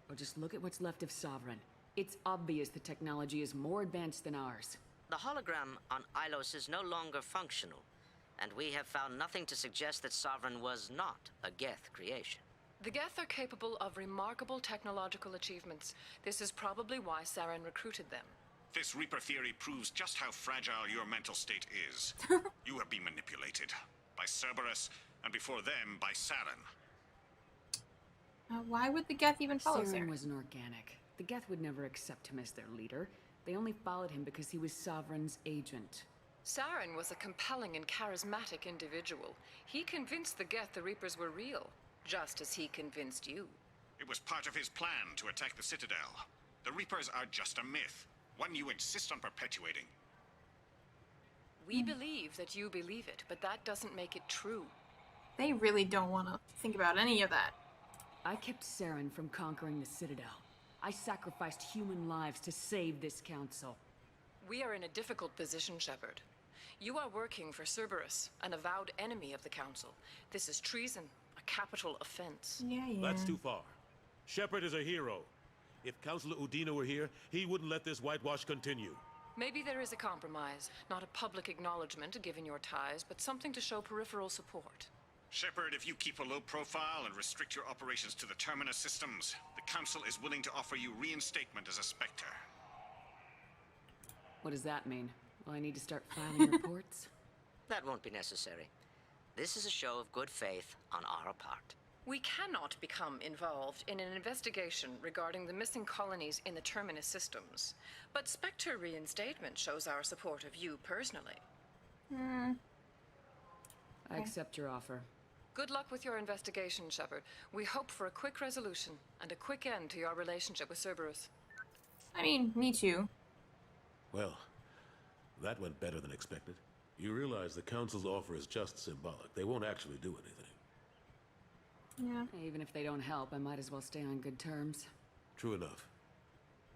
S4: Or just look at what's left of Sovereign. It's obvious the technology is more advanced than ours.
S10: The hologram on Ilos is no longer functional, and we have found nothing to suggest that Sovereign was not a Geth creation.
S5: The Geth are capable of remarkable technological achievements. This is probably why Saren recruited them.
S3: This Reaper theory proves just how fragile your mental state is. You have been manipulated. By Cerberus, and before them, by Saren.
S1: Why would the Geth even follow
S4: Saren
S1: Saren?
S4: was an organic. The Geth would never accept him as their leader. They only followed him because he was Sovereign's agent.
S5: Saren was a compelling and charismatic individual. He convinced the Geth the Reapers were real, just as he convinced you.
S3: It was part of his plan to attack the Citadel. The Reapers are just a myth, one you insist on perpetuating.
S5: We believe that you believe it, but that doesn't make it true.
S1: They really don't want to think about any of that.
S4: I kept Saren from conquering the Citadel. I sacrificed human lives to save this council.
S5: We are in a difficult position, Shepard. You are working for Cerberus, an avowed enemy of the Council. This is treason, a capital offense.
S1: Yeah.
S9: That's too far. Shepard is a hero. If Councilor Udina were here, he wouldn't let this whitewash continue.
S5: Maybe there is a compromise. Not a public acknowledgement given your ties, but something to show peripheral support.
S3: Shepard, if you keep a low profile and restrict your operations to the Terminus systems, the Council is willing to offer you reinstatement as a Spectre.
S4: What does that mean? Will I need to start filing reports?
S10: That won't be necessary. This is a show of good faith on our part.
S5: We cannot become involved in an investigation regarding the missing colonies in the Terminus systems. But Spectre reinstatement shows our support of you personally.
S4: I accept your offer.
S5: Good luck with your investigation, Shepard. We hope for a quick resolution and a quick end to your relationship with Cerberus.
S1: I mean, me too.
S9: Well, that went better than expected. You realize the Council's offer is just symbolic. They won't actually do anything.
S1: Yeah.
S4: Even if they don't help, I might as well stay on good terms.
S9: True enough.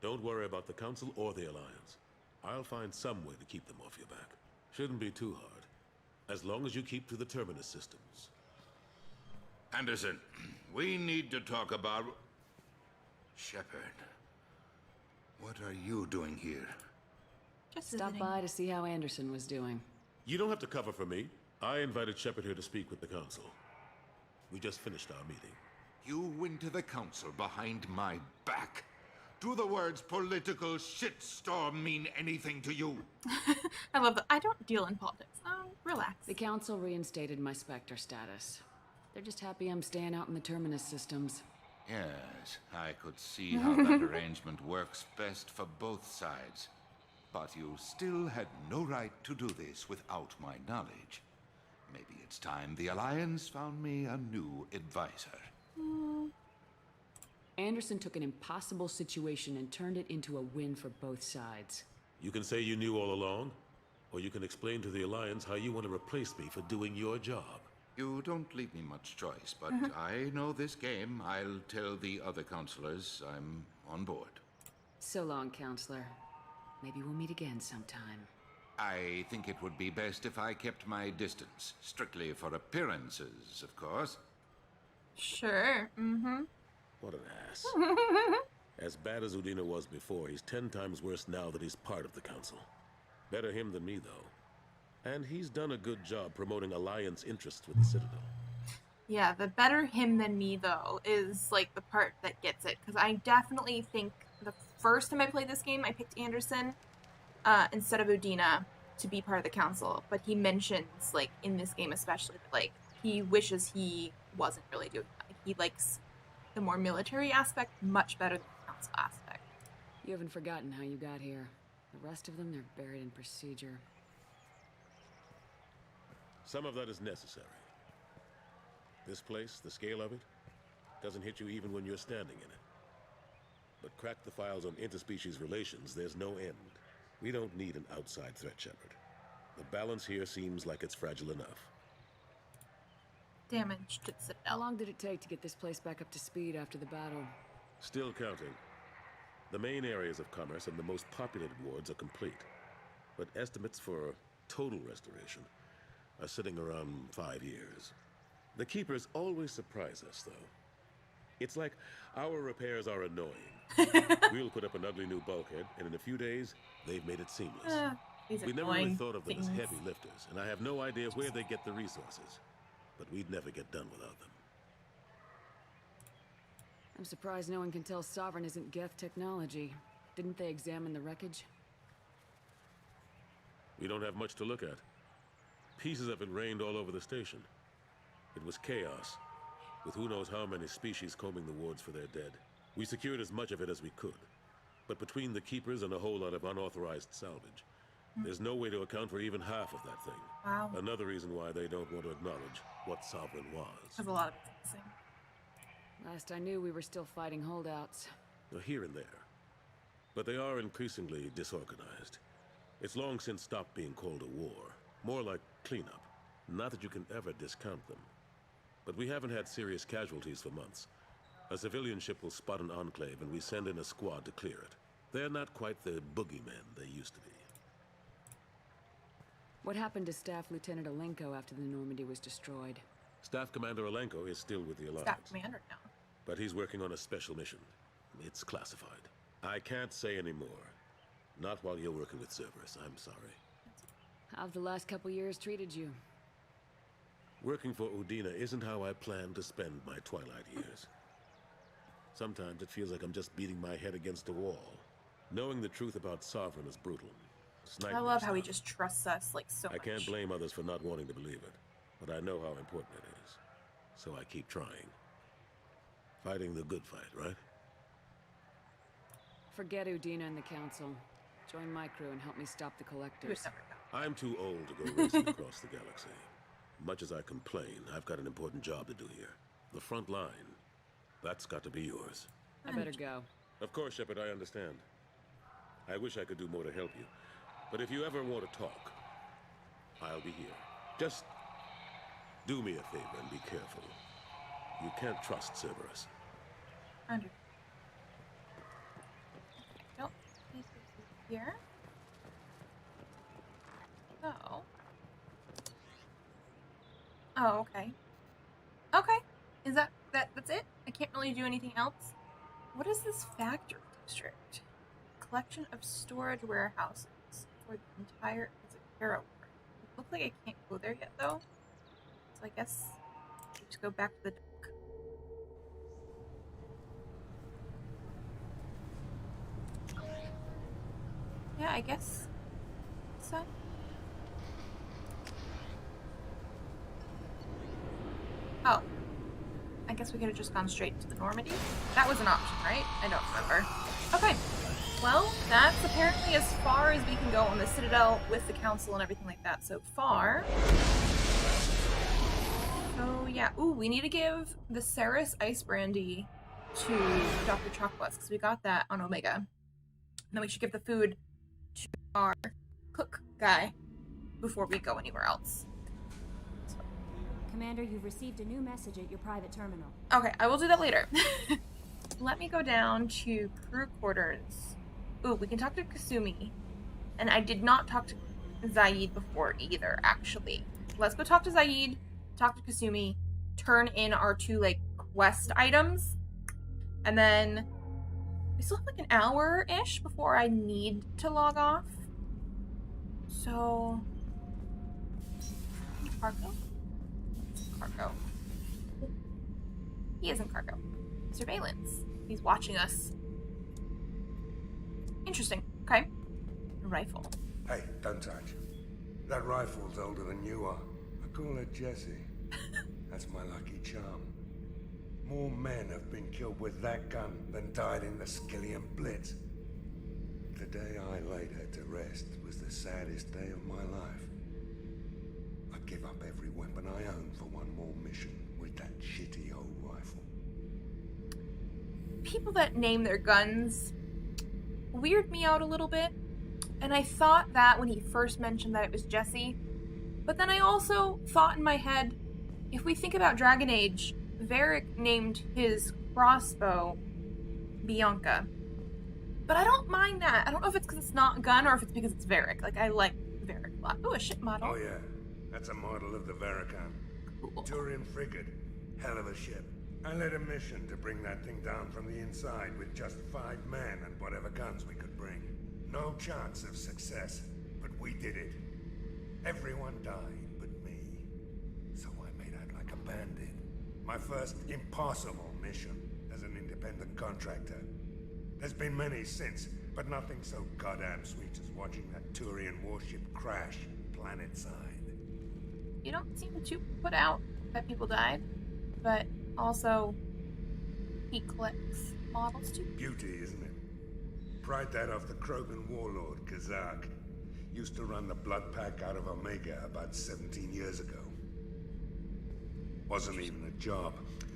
S9: Don't worry about the Council or the Alliance. I'll find some way to keep them off your back. Shouldn't be too hard. As long as you keep to the Terminus systems.
S11: Anderson, we need to talk about... Shepard. What are you doing here?
S1: Just
S4: Stop by to see how Anderson was doing.
S9: You don't have to cover for me. I invited Shepard here to speak with the Council. We just finished our meeting.
S11: You went to the Council behind my back. Do the words political shitstorm mean anything to you?
S1: I love that. I don't deal in politics. Relax.
S4: The Council reinstated my Spectre status. They're just happy I'm staying out in the Terminus systems.
S11: Yes, I could see how that arrangement works best for both sides. But you still had no right to do this without my knowledge. Maybe it's time the Alliance found me a new advisor.
S4: Anderson took an impossible situation and turned it into a win for both sides.
S9: You can say you knew all along, or you can explain to the Alliance how you want to replace me for doing your job.
S11: You don't leave me much choice, but I know this game. I'll tell the other counselors I'm on board.
S4: So long, Counselor. Maybe we'll meet again sometime.
S11: I think it would be best if I kept my distance. Strictly for appearances, of course.
S1: Sure,
S9: What an ass. As bad as Udina was before, he's 10 times worse now that he's part of the Council. Better him than me, though. And he's done a good job promoting Alliance interests with the Citadel.
S1: Yeah, the better him than me, though, is, like, the part that gets it. Because I definitely think the first time I played this game, I picked Anderson instead of Udina to be part of the Council. But he mentions, like, in this game especially, that, like, he wishes he wasn't really doing that. Like, he likes the more military aspect much better than the Council aspect.
S4: You haven't forgotten how you got here. The rest of them, they're buried in procedure.
S9: Some of that is necessary. This place, the scale of it, doesn't hit you even when you're standing in it. But crack the files on interspecies relations, there's no end. We don't need an outside threat, Shepard. The balance here seems like it's fragile enough.
S1: Damage to the Citadel.
S4: How long did it take to get this place back up to speed after the battle?
S9: Still counting. The main areas of commerce and the most populated wards are complete. But estimates for total restoration are sitting around 5 years. The Keepers always surprise us, though. It's like our repairs are annoying. We'll put up an ugly new bulkhead, and in a few days, they've made it seamless. We never really thought of them as heavy lifters, and I have no idea where they get the resources. But we'd never get done without them.
S4: I'm surprised no one can tell Sovereign isn't Geth technology. Didn't they examine the wreckage?
S9: We don't have much to look at. Pieces of it rained all over the station. It was chaos, with who knows how many species combing the wards for their dead. We secured as much of it as we could. But between the Keepers and a whole lot of unauthorized salvage, there's no way to account for even half of that thing.
S1: Wow.
S9: Another reason why they don't want to acknowledge what Sovereign was.
S1: There's a lot of missing.
S4: Last I knew, we were still fighting holdouts.
S9: Here and there. But they are increasingly disorganized. It's long since stopped being called a war. More like cleanup. Not that you can ever discount them. But we haven't had serious casualties for months. A civilian ship will spot an enclave and we send in a squad to clear it. They're not quite the boogeymen they used to be.
S4: What happened to Staff Lieutenant Alenko after the Normandy was destroyed?
S9: Staff Commander Alenko is still with the Alliance.
S1: Staff Commander now.
S9: But he's working on a special mission. It's classified. I can't say any more. Not while you're working with Cerberus, I'm sorry.
S4: How've the last couple years treated you?
S9: Working for Udina isn't how I plan to spend my twilight years. Sometimes it feels like I'm just beating my head against a wall. Knowing the truth about Sovereign is brutal.
S1: I love how he just trusts us like so much.
S9: I can't blame others for not wanting to believe it, but I know how important it is. So I keep trying. Fighting the good fight, right?
S4: Forget Udina and the Council. Join my crew and help me stop the Collectors.
S9: I'm too old to go racing across the galaxy. Much as I complain, I've got an important job to do here. The front line. That's got to be yours.
S4: I better go.
S9: Of course, Shepard, I understand. I wish I could do more to help you. But if you ever want to talk, I'll be here. Just do me a favor and be careful. You can't trust Cerberus.
S1: Under. Nope. Here. Oh. Oh, okay. Okay. Is that's it? I can't really do anything else? What is this factory district? Collection of storage warehouses for the entire Hero. It looks like I can't go there yet though. So I guess I just go back to the dock. Yeah, I guess so. Oh. I guess we could have just gone straight to the Normandy. That was an option, right? I don't remember. Okay. Well, that's apparently as far as we can go on the Citadel with the Council and everything like that so far. So, yeah. Ooh, we need to give the Ceres Ice Brandy to Dr. Chocobus, because we got that on Omega. And then we should give the food to our cook guy before we go anywhere else.
S22: Commander, you've received a new message at your private terminal.
S1: Okay, I will do that later. Let me go down to crew quarters. Ooh, we can talk to Kasumi. And I did not talk to Zaeed before either, actually. Let's go talk to Zaeed, talk to Kasumi, turn in our 2, like, quest items. And then we still have like an hour-ish before I need to log off. So... Cargo? Cargo. He isn't cargo. Surveillance. He's watching us. Interesting. Okay. A rifle.
S14: Hey, don't touch. That rifle's older than you are. I call her Jessie. That's my lucky charm. More men have been killed with that gun than died in the Skillian Blitz. The day I laid her to rest was the saddest day of my life. I give up every weapon I own for one more mission with that shitty old rifle.
S1: People that name their guns weird me out a little bit. And I thought that when he first mentioned that it was Jesse. But then I also thought in my head, if we think about Dragon Age, Varric named his crossbow Bianca. But I don't mind that. I don't know if it's because it's not a gun or if it's because it's Varric. Like, I like Varric a lot. Oh, a ship model.
S14: Oh yeah, that's a model of the Varrican.
S1: Cool.
S14: Turian frigate. Hell of a ship. I led a mission to bring that thing down from the inside with just 5 men and whatever guns we could bring. No chance of success, but we did it. Everyone died but me. So I made out like a bandit. My first impossible mission as an independent contractor. There's been many since, but nothing so goddamn sweet as watching that Turian warship crash planet-side.
S1: You don't seem too put out that people died, but also he collects models too.
S14: Beauty, isn't it? Pried that off the Krogan warlord, Kazak. Used to run the Blood Pack out of Omega about 17 years ago. Wasn't even a job.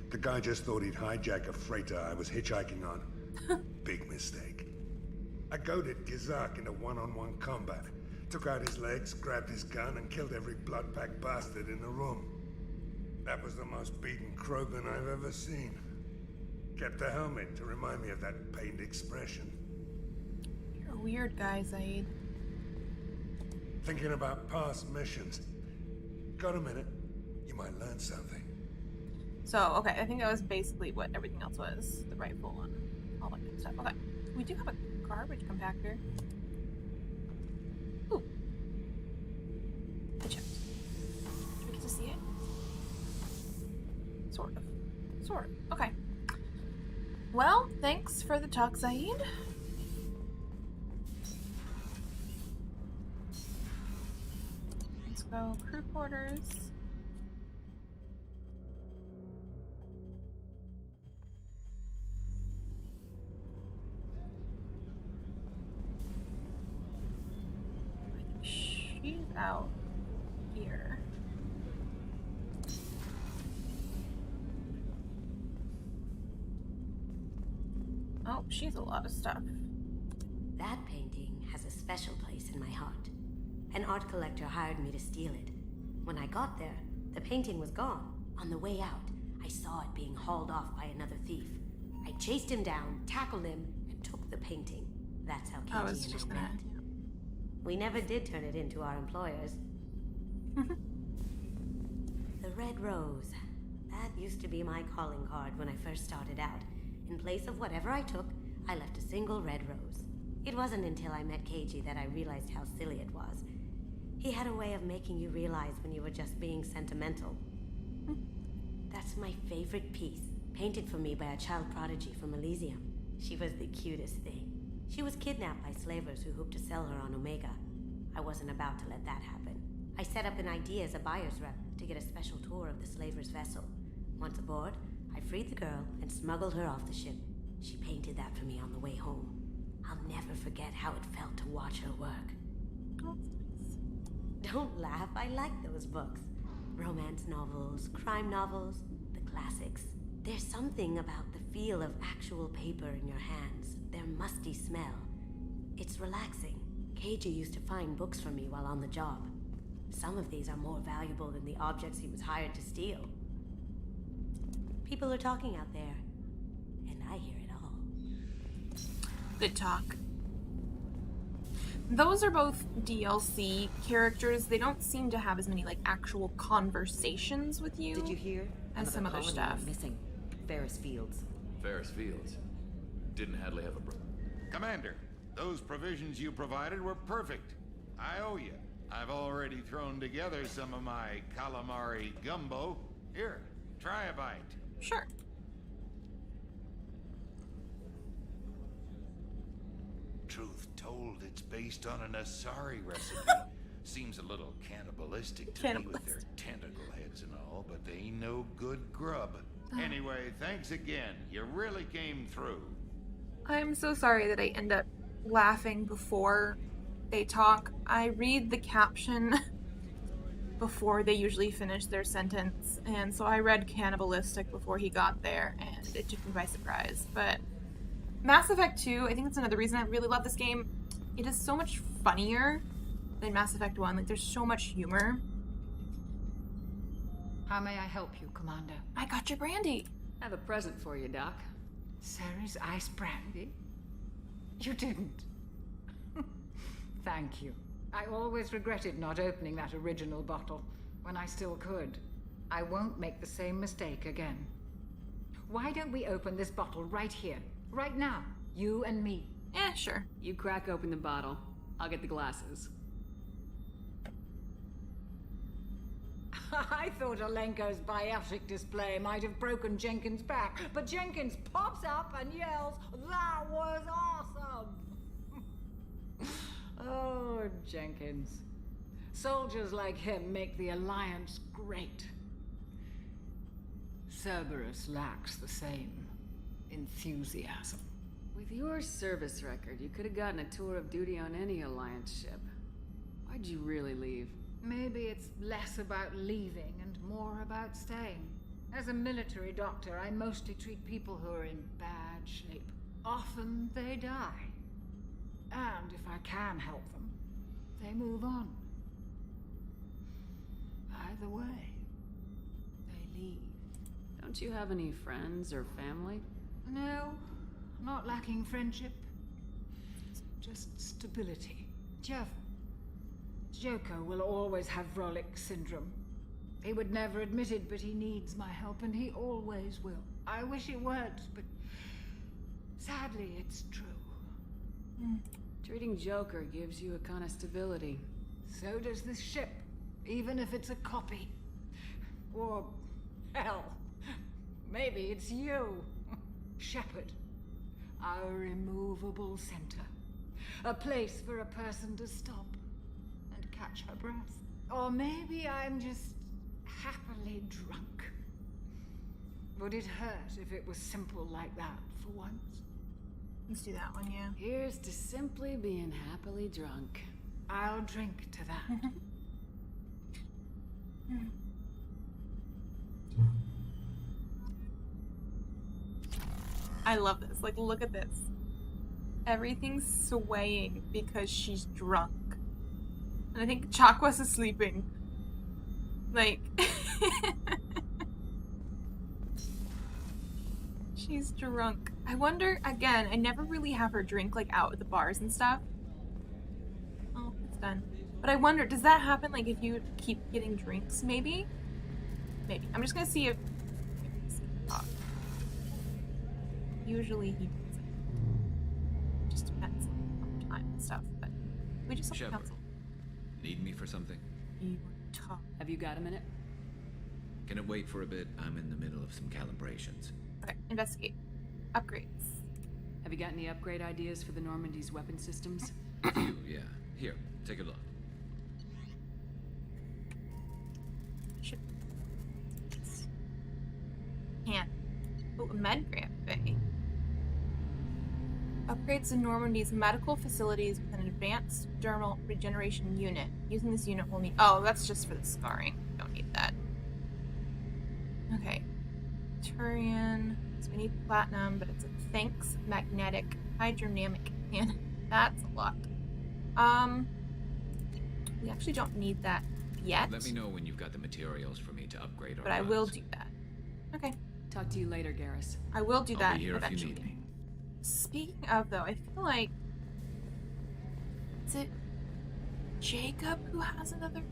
S14: The guy just thought he'd hijack a freighter I was hitchhiking on. Big mistake. I goaded Kazak into one-on-one combat. Took out his legs, grabbed his gun, and killed every Blood Pack bastard in the room. That was the most beaten Krogan I've ever seen. Kept a helmet to remind me of that pained expression.
S1: You're a weird guy, Zaeed.
S14: Thinking about past missions. Got a minute? You might learn something.
S1: So, okay, I think that was basically what everything else was. The rifle and all that good stuff. Okay, we do have a garbage compactor. Ooh. Good chest. Do we get to see it? Sort of. Sort of. Okay. Well, thanks for the talk, Zaeed. Let's go crew quarters. She's out here. Oh, she's a lot of stuff.
S12: That painting has a special place in my heart. An art collector hired me to steal it. When I got there, the painting was gone. On the way out, I saw it being hauled off by another thief. I chased him down, tackled him, and took the painting. That's how Keiji and I met. We never did turn it into our employers. The Red Rose. That used to be my calling card when I first started out. In place of whatever I took, I left a single red rose. It wasn't until I met Keiji that I realized how silly it was. He had a way of making you realize when you were just being sentimental. That's my favorite piece, painted for me by a child prodigy from Elysium. She was the cutest thing. She was kidnapped by slavers who hoped to sell her on Omega. I wasn't about to let that happen. I set up an idea as a buyer's rep to get a special tour of the slaver's vessel. Once aboard, I freed the girl and smuggled her off the ship. She painted that for me on the way home. I'll never forget how it felt to watch her work. Oh, don't laugh, I like those books. Romance novels, crime novels, the classics. There's something about the feel of actual paper in your hands, their musty smell. It's relaxing. Keiji used to find books for me while on the job. Some of these are more valuable than the objects he was hired to steal. People are talking out there, and I hear it all.
S1: Good talk. Those are both DLC characters. They don't seem to have as many, like, actual conversations with you.
S13: Did you hear?
S1: As some other stuff.
S13: Missing. Ferris Fields.
S17: Ferris Fields. Didn't Hadley have a brother?
S11: Commander, those provisions you provided were perfect. I owe you. I've already thrown together some of my calamari gumbo. Here, try a bite.
S1: Sure.
S11: Truth told, it's based on an Asari recipe. Seems a little cannibalistic to me with their tentacle heads and all, but they ain't no good grub. Anyway, thanks again. You really came through.
S1: I'm so sorry that I end up laughing before they talk. I read the caption before they usually finish their sentence, and so I read Cannibalistic before he got there, and it took me by surprise. But Mass Effect 2, I think that's another reason I really love this game. It is so much funnier than Mass Effect 1. Like, there's so much humor.
S15: How may I help you, Commander?
S1: I got your brandy.
S4: I have a present for you, Doc.
S15: Sarah's ice brandy? You didn't. Thank you. I always regretted not opening that original bottle when I still could. I won't make the same mistake again. Why don't we open this bottle right here, right now? You and me.
S1: Yeah, sure.
S4: You crack open the bottle. I'll get the glasses.
S15: I thought Alenko's biotic display might have broken Jenkins' back, but Jenkins pops up and yells, "That was awesome!" Oh, Jenkins. Soldiers like him make the Alliance great. Cerberus lacks the same enthusiasm.
S4: With your service record, you could have gotten a tour of duty on any Alliance ship. Why'd you really leave?
S15: Maybe it's less about leaving and more about staying. As a military doctor, I mostly treat people who are in bad shape. Often they die. And if I can help them, they move on. Either way, they leave.
S4: Don't you have any friends or family?
S15: No, not lacking friendship. Just stability. Jeff. Joko will always have Vrolic syndrome. He would never admit it, but he needs my help, and he always will. I wish it weren't, but sadly, it's true.
S4: Treating Joker gives you a kind of stability.
S15: So does this ship, even if it's a copy. Or, hell, maybe it's you. Shepard, our immovable center. A place for a person to stop and catch her breath. Or maybe I'm just happily drunk. Would it hurt if it was simple like that for once?
S1: Let's do that one, yeah.
S4: Here's to simply being happily drunk.
S15: I'll drink to that.
S1: I love this. Like, look at this. Everything's swaying because she's drunk. And I think Chakwas is sleeping. Like... She's drunk. I wonder, again, I never really have her drink, like, out at the bars and stuff. Oh, it's done. But I wonder, does that happen, like, if you keep getting drinks, maybe? Maybe. I'm just gonna see if... Usually he does it. Just depends on time and stuff, but we just have to cancel.
S8: Need me for something?
S1: You talk.
S4: Have you got a minute?
S8: Can it wait for a bit? I'm in the middle of some calibrations.
S1: Okay, investigate. Upgrades.
S4: Have you got any upgrade ideas for the Normandy's weapon systems?
S8: A few, yeah. Here, take a look.
S1: Can't. Oh, a med grant bay. Upgrades to Normandy's medical facilities with an advanced dermal regeneration unit. Using this unit will need... Oh, that's just for the scarring. Don't need that. Okay. Turian. So we need platinum, but it's a thanks magnetic hydrodynamic cannon. That's a lot. We actually don't need that yet.
S8: Let me know when you've got the materials for me to upgrade our
S1: But I will do that. Okay.
S4: Talk to you later, Garrus.
S1: I will do that
S8: I'll be here
S1: eventually.
S8: if you need me.
S1: Speaking of, though, I feel like... Is it Jacob who has another...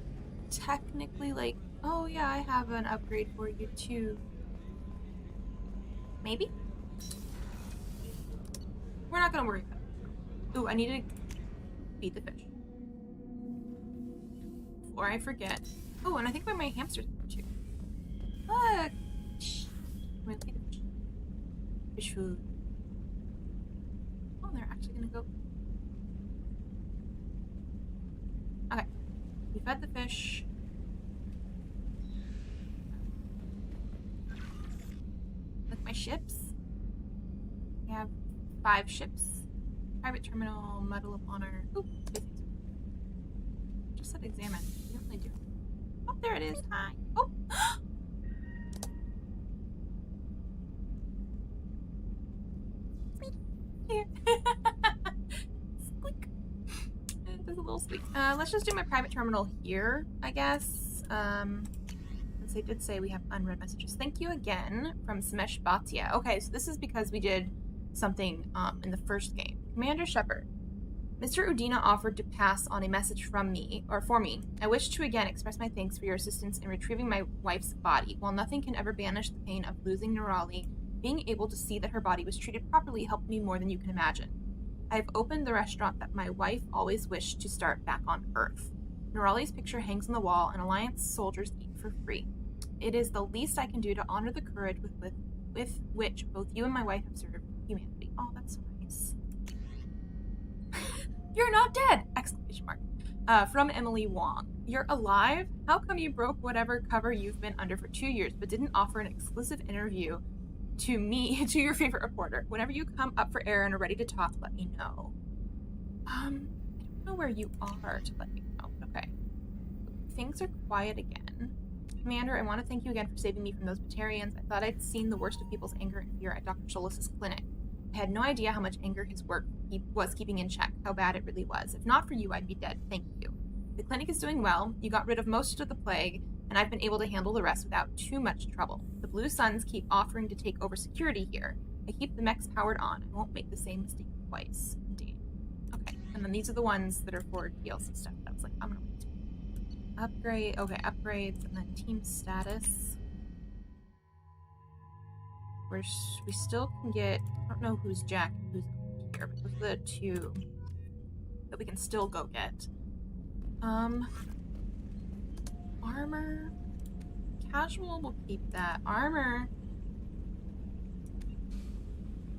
S1: Technically, like... Oh, yeah, I have an upgrade for you, too. Maybe? We're not gonna worry about it. Ooh, I need to feed the fish. Before I forget. Oh, and I think my hamster's here, too. Look! I'm gonna feed the fish. Fish food. Oh, they're actually gonna go. Okay. We fed the fish. Look, my ships. We have 5 ships. Private terminal, Medal of Honor. Ooh, just said examine. We don't really do. Oh. there it is. Hi. Oh. Here. Squeak. It does a little squeak. Let's just do my private terminal here, I guess. Since they did say we have unread messages. Thank you again from Samesh Bhatia. Okay, so this is because we did something in the first game. Commander Shepard. Mr. Udina offered to pass on a message from me, or for me. I wish to again express my thanks for your assistance in retrieving my wife's body. While nothing can ever banish the pain of losing Nerali, being able to see that her body was treated properly helped me more than you can imagine. I have opened the restaurant that my wife always wished to start back on Earth. Nerali's picture hangs on the wall, and Alliance soldiers eat for free. It is the least I can do to honor the courage with which both you and my wife have served humanity. Oh, that's so nice. You're not dead! Exclamation mark. From Emily Wong. You're alive? How come you broke whatever cover you've been under for 2 years, but didn't offer an exclusive interview to me, to your favorite reporter? Whenever you come up for air and are ready to talk, let me know. I don't know where you are to let me know. Okay. Things are quiet again. Commander, I want to thank you again for saving me from those Batarians. I thought I'd seen the worst of people's anger and fear at Dr. Solis' clinic. I had no idea how much anger his work was keeping in check, how bad it really was. If not for you, I'd be dead. Thank you. The clinic is doing well. You got rid of most of the plague, and I've been able to handle the rest without too much trouble. The Blue Suns keep offering to take over security here. I keep the mechs powered on. I won't make the same mistake twice. Indeed. Okay, and then these are the ones that are for DLC stuff. I was like, I'm gonna wait. Upgrade. Okay, upgrades, and then team status. We still can get, I don't know who's Jack and who's here, but those are the two that we can still go get. Armor. Casual, we'll keep that. Armor.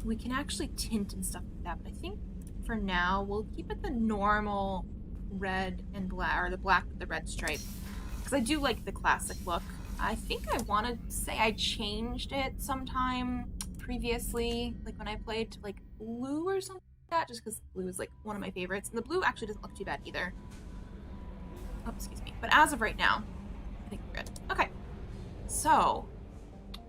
S1: We can actually tint and stuff like that, but I think for now we'll keep it the normal red and black, or the black with the red stripe. Because I do like the classic look. I think I want to say I changed it sometime previously, like when I played to like blue or something like that, just because blue is like one of my favorites. And the blue actually doesn't look too bad either. Oh, excuse me. But as of right now, I think we're good. Okay. So,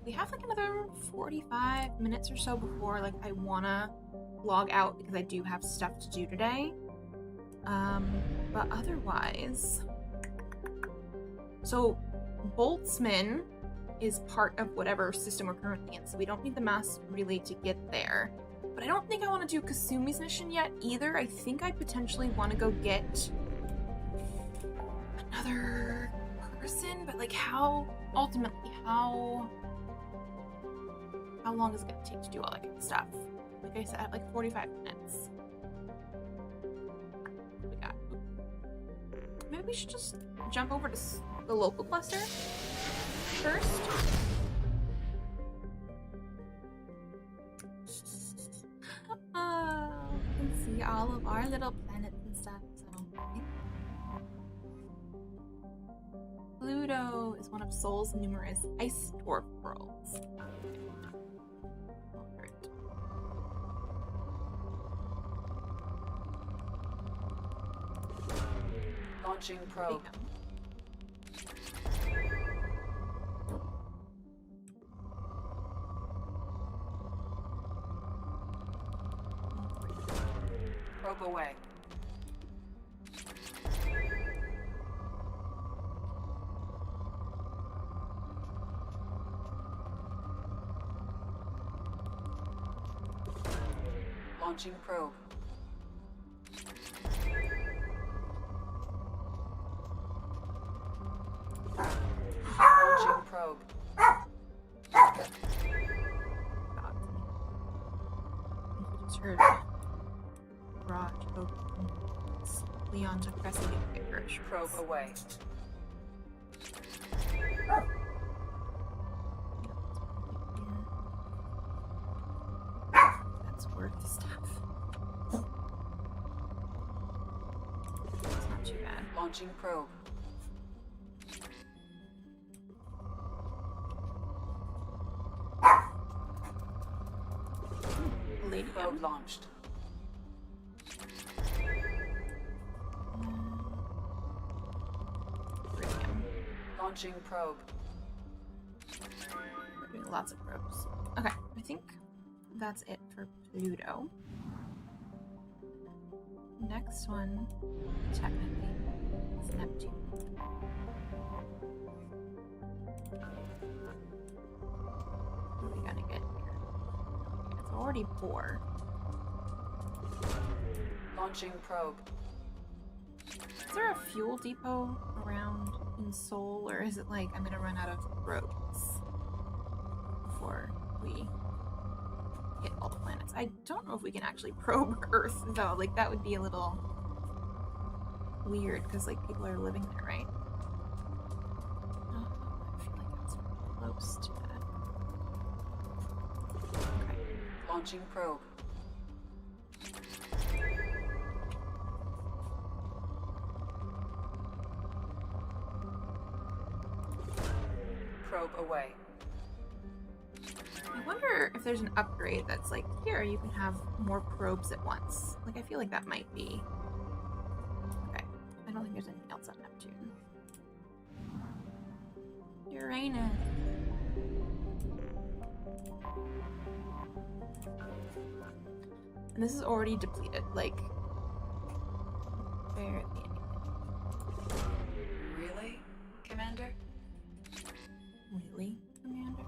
S1: we have like another 45 minutes or so before like I want to log out because I do have stuff to do today. But otherwise... So, Boltzmann is part of whatever system we're currently in, so we don't need the mass relay to get there. But I don't think I want to do Kasumi's mission yet either. I think I potentially want to go get another person, but like how long is it going to take to do all that kind of stuff? Like I said, like 45 minutes. We got. Maybe we should just jump over to the local cluster first. You can see all of our little planets and stuff. So, Pluto is one of Sol's numerous ice dwarf worlds.
S13: Launching probe. Probe away. Launching probe. Launching probe.
S1: Just heard Raj open. Leon took Cressy to get her.
S13: Probe away.
S1: That's worth stuff. It's not too bad.
S13: Launching probe. Probe launched.
S25: Launching probe.
S1: We're doing lots of probes. Okay, I think that's it for Pluto. Next one, technically, is Neptune. What are we gonna get here? It's already 4.
S25: Launching probe.
S1: Is there a fuel depot around in Seoul, or is it like I'm gonna run out of probes before we hit all the planets? I don't know if we can actually probe Earth though. Like that would be a little weird because like people are living there, right? Oh, I feel like that's close to that. Okay.
S25: Launching probe. Probe away.
S1: I wonder if there's an upgrade that's like, here, you can have more probes at once. Like, I feel like that might be. Okay. I don't think there's anything else on Neptune. Uranus. And this is already depleted, like, barely anything.
S25: Really, Commander?
S1: Really, Commander?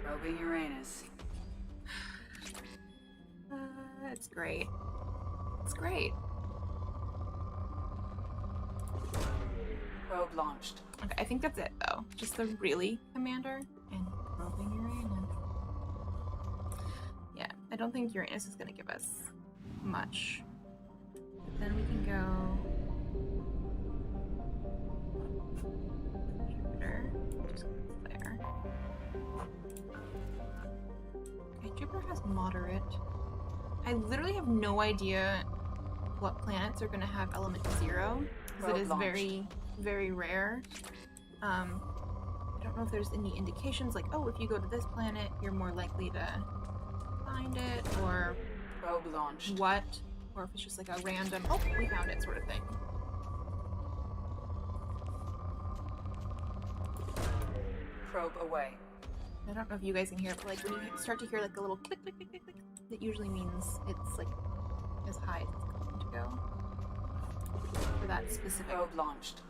S25: Probing Uranus.
S1: It's great. It's great.
S25: Probe launched.
S1: Okay, I think that's it though. Just the really, Commander, and probing Uranus. Yeah, I don't think Uranus is gonna give us much. But then we can go Jupiter, just there. Okay, Jupiter has moderate. I literally have no idea what planets are gonna have element 0, because it is very, very rare. I don't know if there's any indications like, oh, if you go to this planet, you're more likely to find it, or
S25: probe launched.
S1: What, or if it's just like a random, oh, we found it sort of thing.
S25: Probe away.
S1: I don't know if you guys can hear it, but like when you start to hear like a little click, click, click, click, click, that usually means it's like as high as it's going to go for that specific
S25: probe launched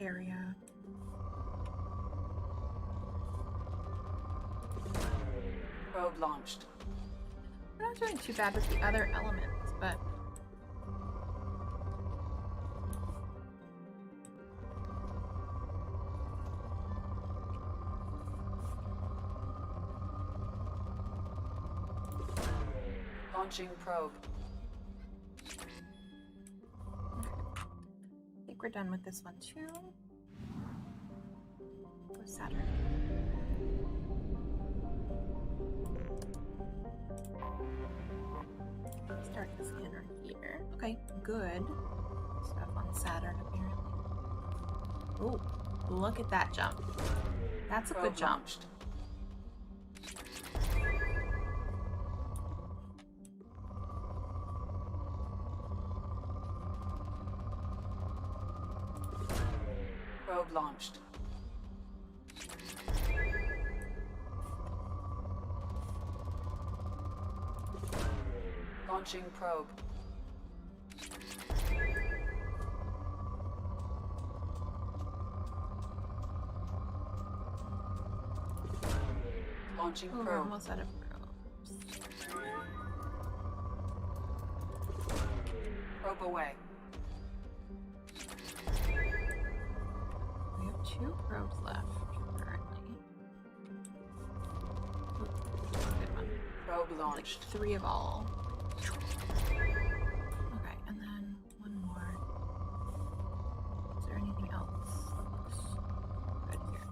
S1: area.
S25: Probe launched.
S1: We're not doing too bad with the other elements, but
S25: launching probe.
S1: I think we're done with this one too. Go Saturn. Start the scanner here. Okay, good stuff on Saturn apparently. Oh, look at that jump. That's a good jump.
S25: Launched. Probe launched. Launching probe. Launching
S1: Oh, we're
S25: probe.
S1: almost out of probes.
S25: Probe away.
S1: We have 2 probes left currently. Ooh, that's a good one.
S25: Probe
S1: Like
S25: launched.
S1: 3 of all. Okay, and then one more. Is there anything else that looks good here?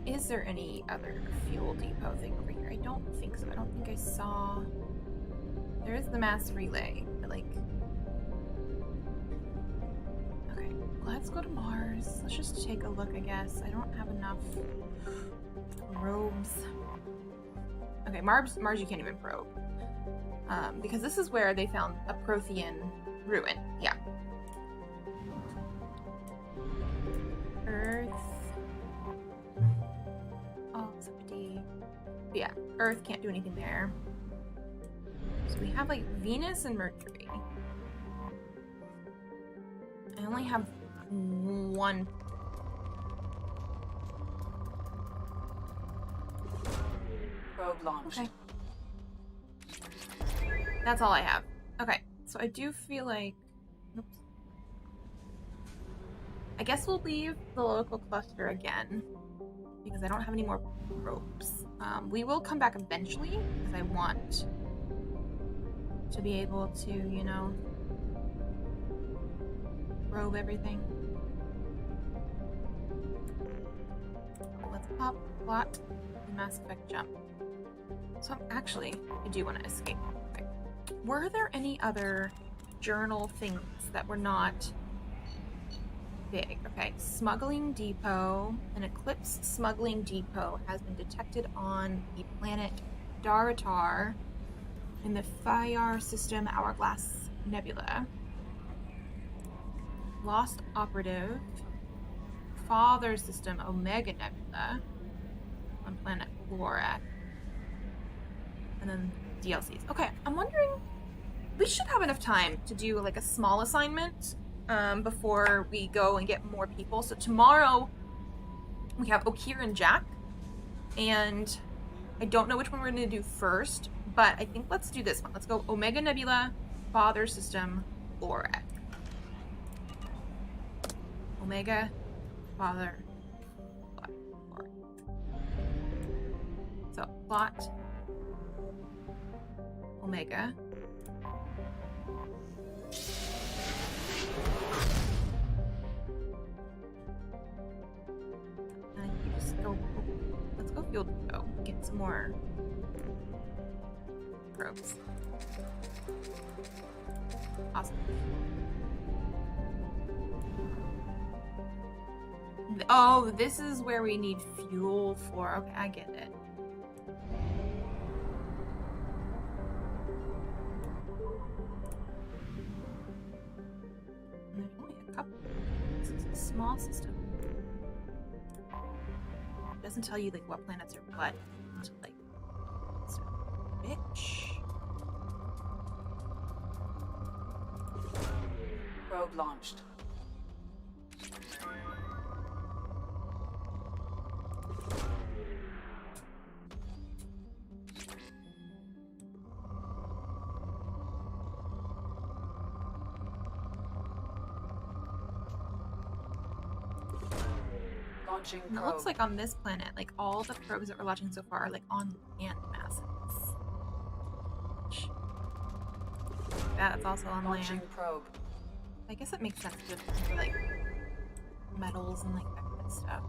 S1: Is there any other fuel depot thing over here? I don't think so. I don't think I saw. There is the mass relay, but like. Okay, let's go to Mars. Let's just take a look, I guess. I don't have enough robes Okay, Mars you can't even probe. Because this is where they found a Prothean ruin. Yeah. Earth. Oh, it's empty. Yeah, Earth can't do anything there. So we have like Venus and Mercury. I only have one.
S13: Probe launched.
S1: Okay. That's all I have. Okay, so I do feel like... Oops. I guess we'll leave the local cluster again, because I don't have any more probes. We will come back eventually, because I want to be able to, you know, probe everything. Let's pop, plot, and Mass Effect jump. So actually, I do want to escape. Okay. Were there any other journal things that were not big? Okay, smuggling depot. An Eclipse smuggling depot has been detected on the planet Daratar in the Fayar system Hourglass Nebula. Lost operative. Father system Omega Nebula on planet Lorak. And then DLCs. Okay, I'm wondering, we should have enough time to do like a small assignment before we go and get more people. So tomorrow we have Okir and Jack, and I don't know which one we're going to do first, but I think let's do this one. Let's go Omega Nebula, Father System, Lorak. Omega, Father, Lorak. So plot Omega. And you just go. Let's go field go get some more probes. Awesome. Oh, this is where we need fuel for. Okay, I get it. And there's only a couple. This is a small system. It doesn't tell you like what planets are what until like it's rich.
S13: Probe launched.
S1: And it looks like on this planet, like all the probes that we're launching so far are like on land masses. That's also on land.
S13: Probe.
S1: I guess it makes sense for like metals and like that kind of stuff.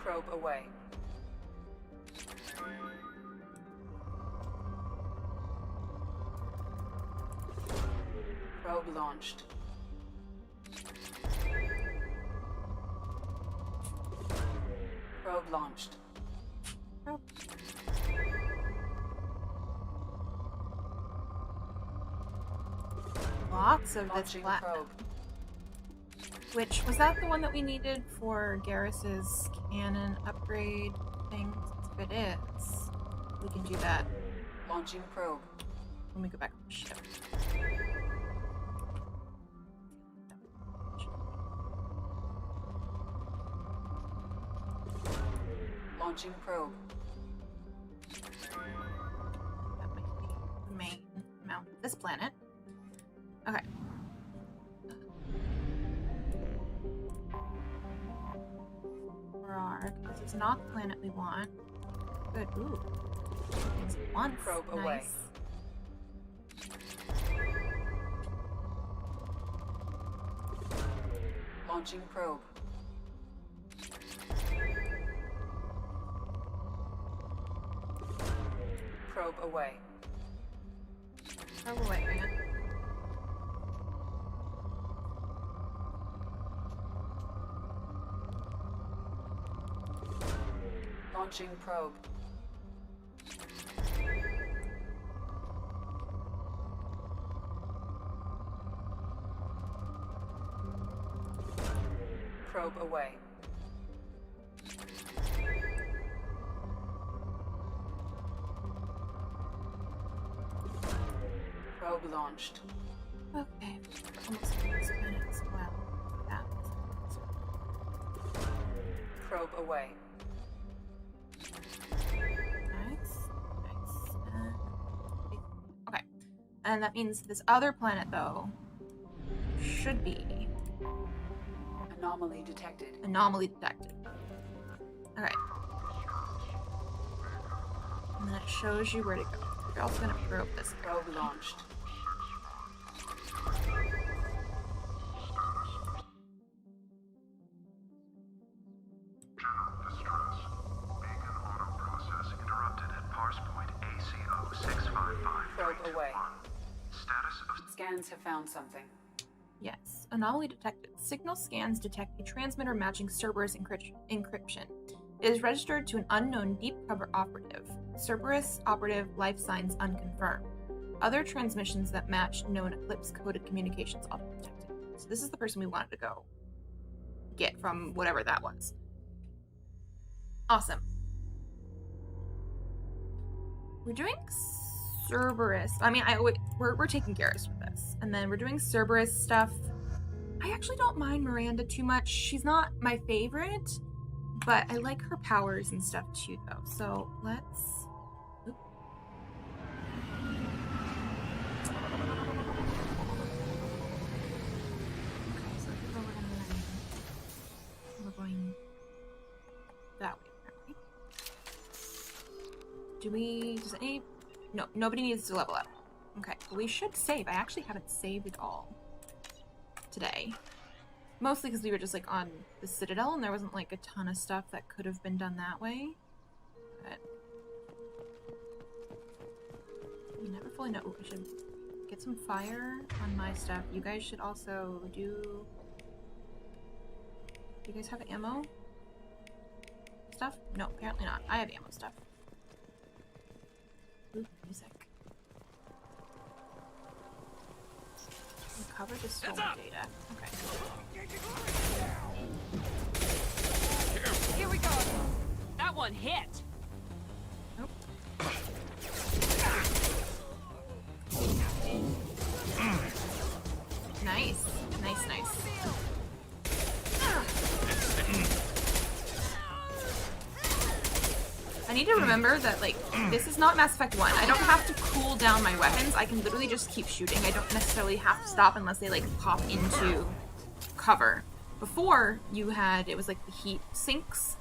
S13: Probe away. Probe launched. Probe launched.
S1: Probe. Lots of this platinum. Which, was that the one that we needed for Garrus's cannon upgrade thing? If it is, we can do that.
S13: Launching probe.
S1: When we go back on the ship.
S13: Launching probe.
S1: That might be the main amount of this planet. Okay. Because it's not the planet we want. Good. Ooh. Two things at once.
S13: Probe
S1: nice.
S13: away. Launching probe. Probe away.
S1: Probe away, man.
S13: Launching probe. Probe away. Probe launched.
S1: Okay. Almost this planet as well. That.
S13: Probe away.
S1: Nice. Okay. And that means this other planet, though, should be...
S13: Anomaly detected.
S1: Anomaly detected. Okay. And then it shows you where to go. You're also going to probe this.
S13: Probe launched. Probe away. Status of scans have found something.
S1: Yes. Anomaly detected. Signal scans detect a transmitter matching Cerberus encryption. It is registered to an unknown deep cover operative. Cerberus operative life signs unconfirmed. Other transmissions that match known Eclipse coded communications also detected. So this is the person we wanted to go get from whatever that was. Awesome. We're doing Cerberus. I mean, we're taking Garrus with this. And then we're doing Cerberus stuff. I actually don't mind Miranda too much. She's not my favorite, but I like her powers and stuff too, though. So let's... Oop. Okay, so we're going that way, apparently. Does any... No, nobody needs to level up. Okay, we should save. I actually haven't saved at all today. Mostly because we were just like on the Citadel and there wasn't like a ton of stuff that could have been done that way. But you never fully know. Ooh, I should get some fire on my stuff. You guys should also do... Do you guys have ammo stuff? No, apparently not. I have ammo stuff. Ooh, music. Recover the stolen data. Okay.
S6: Here we go. That one hit.
S1: Nope. Nice. Nice, nice. I need to remember that, like, this is not Mass Effect 1. I don't have to cool down my weapons. I can literally just keep shooting. I don't necessarily have to stop unless they, like, pop into cover. Before, you had, it was, like, the heat sinks.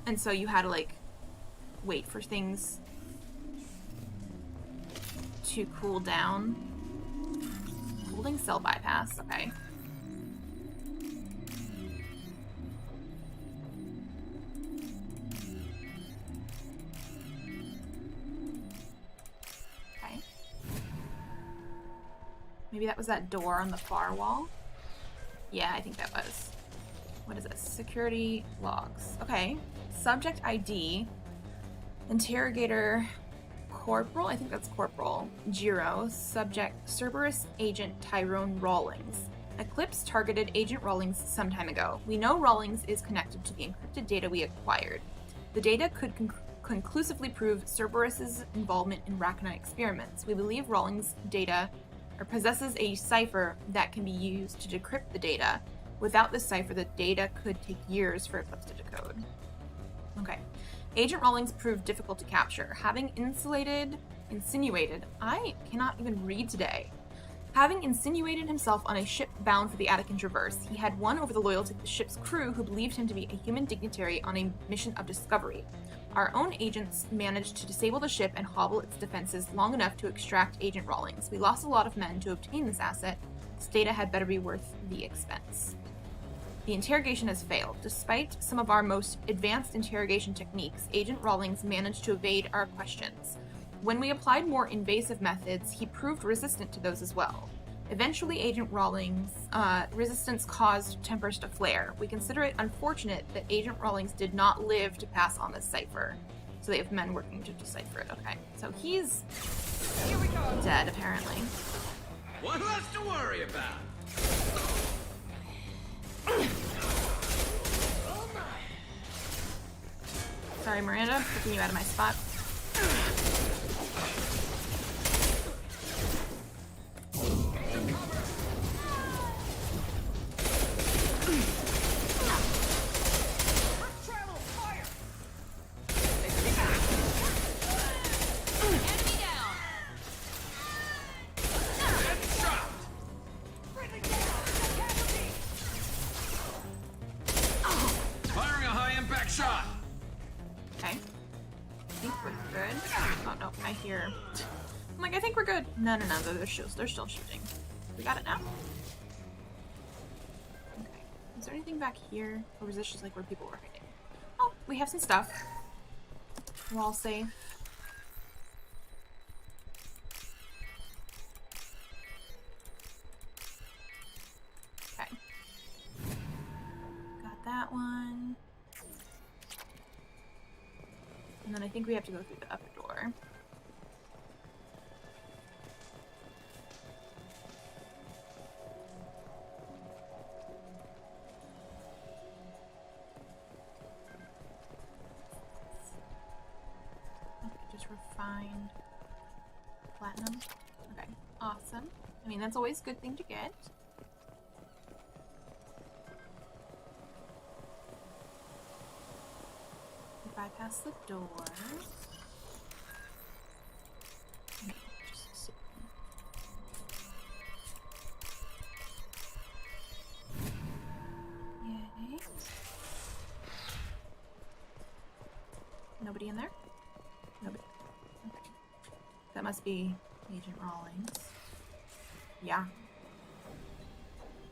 S1: And so you had to, like, wait for things to cool down. Holding cell bypass, okay. Maybe that was that door on the far wall? Yeah, I think that was. What is this? Security logs. Okay. Subject ID. Interrogator Corporal. I think that's Corporal. Jiro. Subject Cerberus Agent Tyrone Rawlings. Eclipse targeted Agent Rawlings some time ago. We know Rawlings is connected to the encrypted data we acquired. The data could conclusively prove Cerberus's involvement in Rachni experiments. We believe Rawlings' data possesses a cipher that can be used to decrypt the data. Without this cipher, the data could take years for Eclipse to decode. Okay. Agent Rawlings proved difficult to capture. Having insinuated, I cannot even read today. Having insinuated himself on a ship bound for the Attican Traverse, he had won over the loyalty of the ship's crew who believed him to be a human dignitary on a mission of discovery. Our own agents managed to disable the ship and hobble its defenses long enough to extract Agent Rawlings. We lost a lot of men to obtain this asset. This data had better be worth the expense. The interrogation has failed. Despite some of our most advanced interrogation techniques, Agent Rawlings managed to evade our questions. When we applied more invasive methods, he proved resistant to those as well. Eventually, Agent Rawlings' resistance caused tempers to flare. We consider it unfortunate that Agent Rawlings did not live to pass on this cipher. So they have men working to decipher it. Okay, so he's dead, apparently.
S8: One less to worry about.
S1: Sorry, Miranda, picking you out of my spot.
S8: Firing a high-impact shot.
S1: Okay. I think we're good. Oh no, I hear. I'm like, I think we're good. No, they're still shooting. We got it now? Okay. Is there anything back here? Or is this just like where people were hiding? Oh, we have some stuff. We're all safe. Okay. Got that one. And then I think we have to go through the upper door. Okay, just refined platinum. Okay, awesome. I mean, that's always a good thing to get. Bypass the door. Okay, just sit. Yay. Nobody in there? Nobody. Okay. That must be Agent Rawlings. Yeah.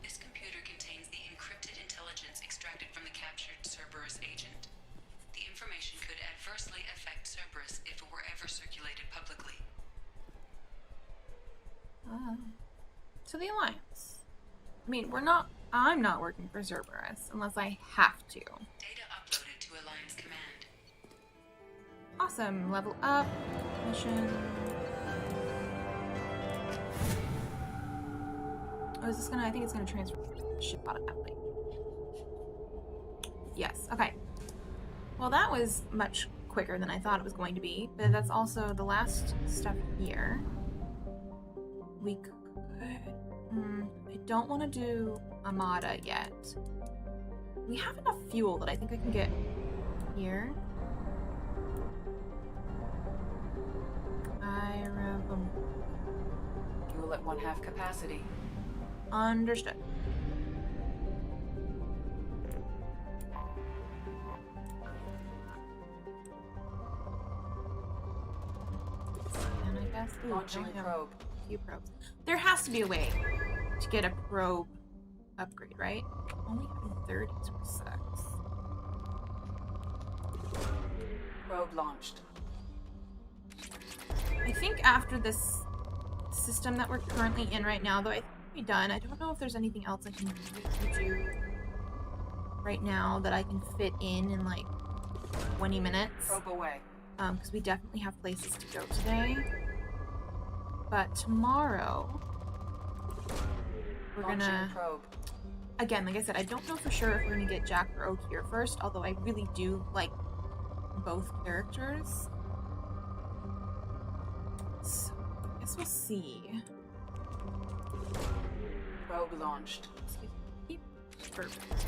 S13: This computer contains the encrypted intelligence extracted from the captured Cerberus agent. The information could adversely affect Cerberus if it were ever circulated publicly.
S1: So the Alliance. I mean, I'm not working for Cerberus unless I have to.
S13: Data uploaded to Alliance Command.
S1: Awesome. Level up. Mission. Oh, is this gonna? I think it's gonna transfer the ship automatically. Yes. Okay. Well, that was much quicker than I thought it was going to be, but that's also the last step here. We could... I don't want to do Armada yet. We have enough fuel that I think I can get here.
S13: Fuel at 1/2 capacity.
S1: Understood. And I guess
S13: Launching probe.
S1: A few probes. There has to be a way to get a probe upgrade, right? Only having 30 sort of sucks.
S13: Probe launched.
S1: I think after this system that we're currently in right now, though, I think we'll be done. I don't know if there's anything else I can do right now that I can fit in like 20 minutes.
S13: Probe away.
S1: Because we definitely have places to go today. But tomorrow, we're gonna...
S13: probe.
S1: Again, like I said, I don't know for sure if we're gonna get Jack or Oak here first, although I really do like both characters. So, I guess we'll see.
S13: Probe launched.
S1: Perfect.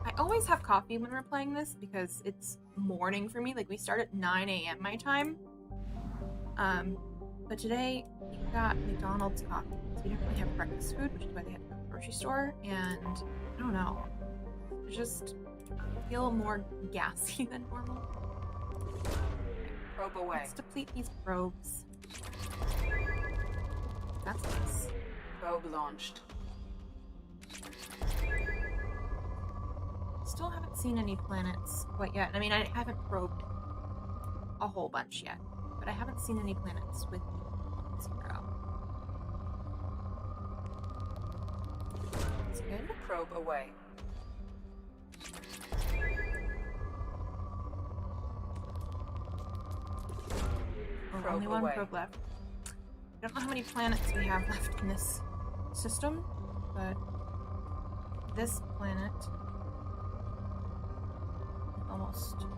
S1: I always have coffee when we're playing this because it's morning for me. Like, we start at 9 a.m. my time. But today, we got McDonald's coffee. So we didn't really have breakfast food, which is why they had to go to the grocery store. And, I don't know. I just feel more gassy than normal.
S13: Probe away.
S1: Let's deplete these probes. That's nice.
S13: Probe launched.
S1: Still haven't seen any planets quite yet. I mean, I haven't probed a whole bunch yet, but I haven't seen any planets with 0. Good.
S5: Probe away.
S1: Oh, only one probe left. I don't know how many planets we have left in this system, but this planet is almost done.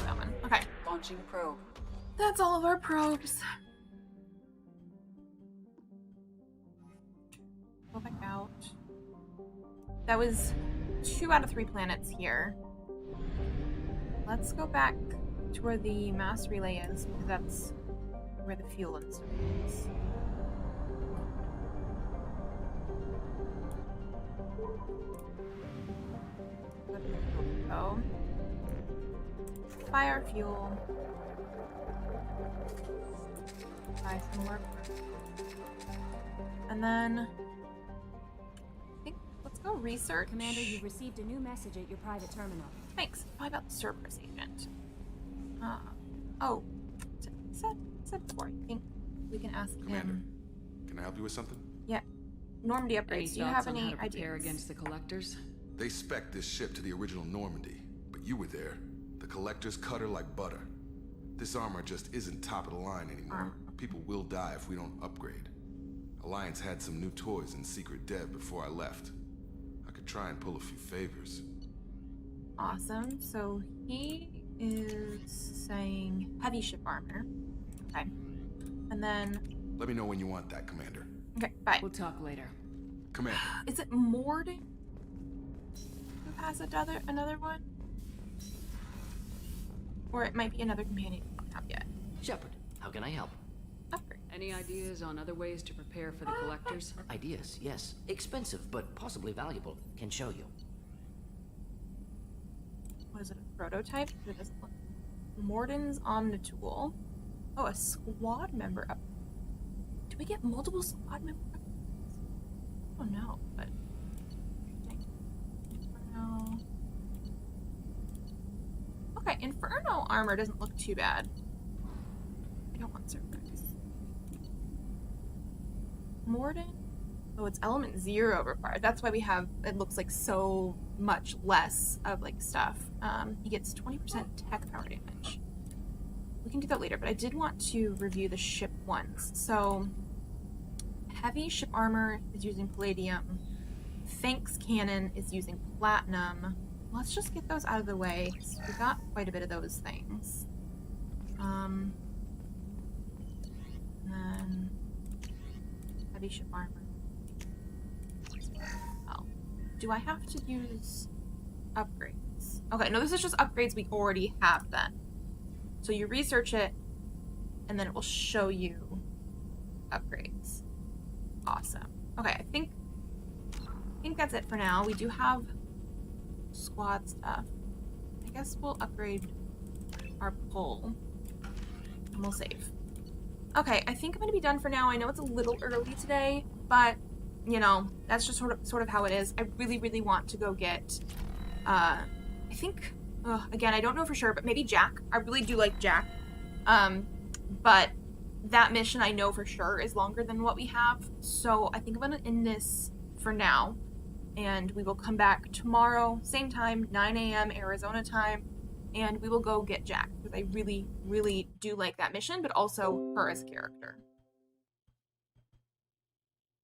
S1: That one. Okay.
S5: Launching probe.
S1: That's all of our probes. Go back out. That was 2 out of 3 planets here. Let's go back to where the mass relay is, because that's where the fuel and stuff is. Go. Buy our fuel. Buy some more. And then I think let's go research.
S25: Commander, you've received a new message at your private terminal.
S1: Thanks. Probably about the Cerberus agent. Oh, said before. I think we can ask
S16: Commander,
S1: him.
S16: can I help you with something?
S1: Yeah, Normandy upgrades. Do you have any
S4: prepare
S1: ideas?
S4: against the collectors?
S16: They spec'd this ship to the original Normandy, but you were there. The collectors cut her like butter. This armor just isn't top of the line anymore. People will die if we don't upgrade. Alliance had some new toys in secret dev before I left. I could try and pull a few favors.
S1: Awesome. So he is saying heavy ship armor. Okay. And then...
S16: Let me know when you want that, Commander.
S1: Okay, bye.
S4: We'll talk later.
S16: Commander.
S1: Is it Mordin who has another one? Or it might be another companion we don't have yet.
S7: Shepard, how can I help?
S1: Upgrade.
S4: Any ideas on other ways to prepare for the collectors?
S7: Ideas, yes. Expensive, but possibly valuable. Can show you.
S1: What is it, a prototype? It doesn't look. Mordin's Omnitool. Oh, a squad member up. Do we get multiple squad member upgrades? I don't know, but. Inferno. Okay, Inferno armor doesn't look too bad. I don't want Cerberus. Mordin? Oh, it's element 0 required. That's why we have, it looks like so much less of like stuff. He gets 20% tech power damage. We can do that later, but I did want to review the ship ones. So, heavy ship armor is using palladium. Thanks cannon is using platinum. Let's just get those out of the way. We got quite a bit of those things. And then heavy ship armor. Oh, do I have to use upgrades? Okay, no, this is just upgrades we already have then. So you research it, and then it will show you upgrades. Awesome. Okay, I think that's it for now. We do have squad stuff. I guess we'll upgrade our pull, and we'll save. Okay, I think I'm gonna be done for now. I know it's a little early today, but you know, that's just sort of how it is. I really want to go get I think again, I don't know for sure, but maybe Jack. I really do like Jack. But that mission I know for sure is longer than what we have. So I think I'm gonna end this for now. And we will come back tomorrow, same time, 9 a.m. Arizona time. And we will go get Jack. Because I really do like that mission, but also her as a character.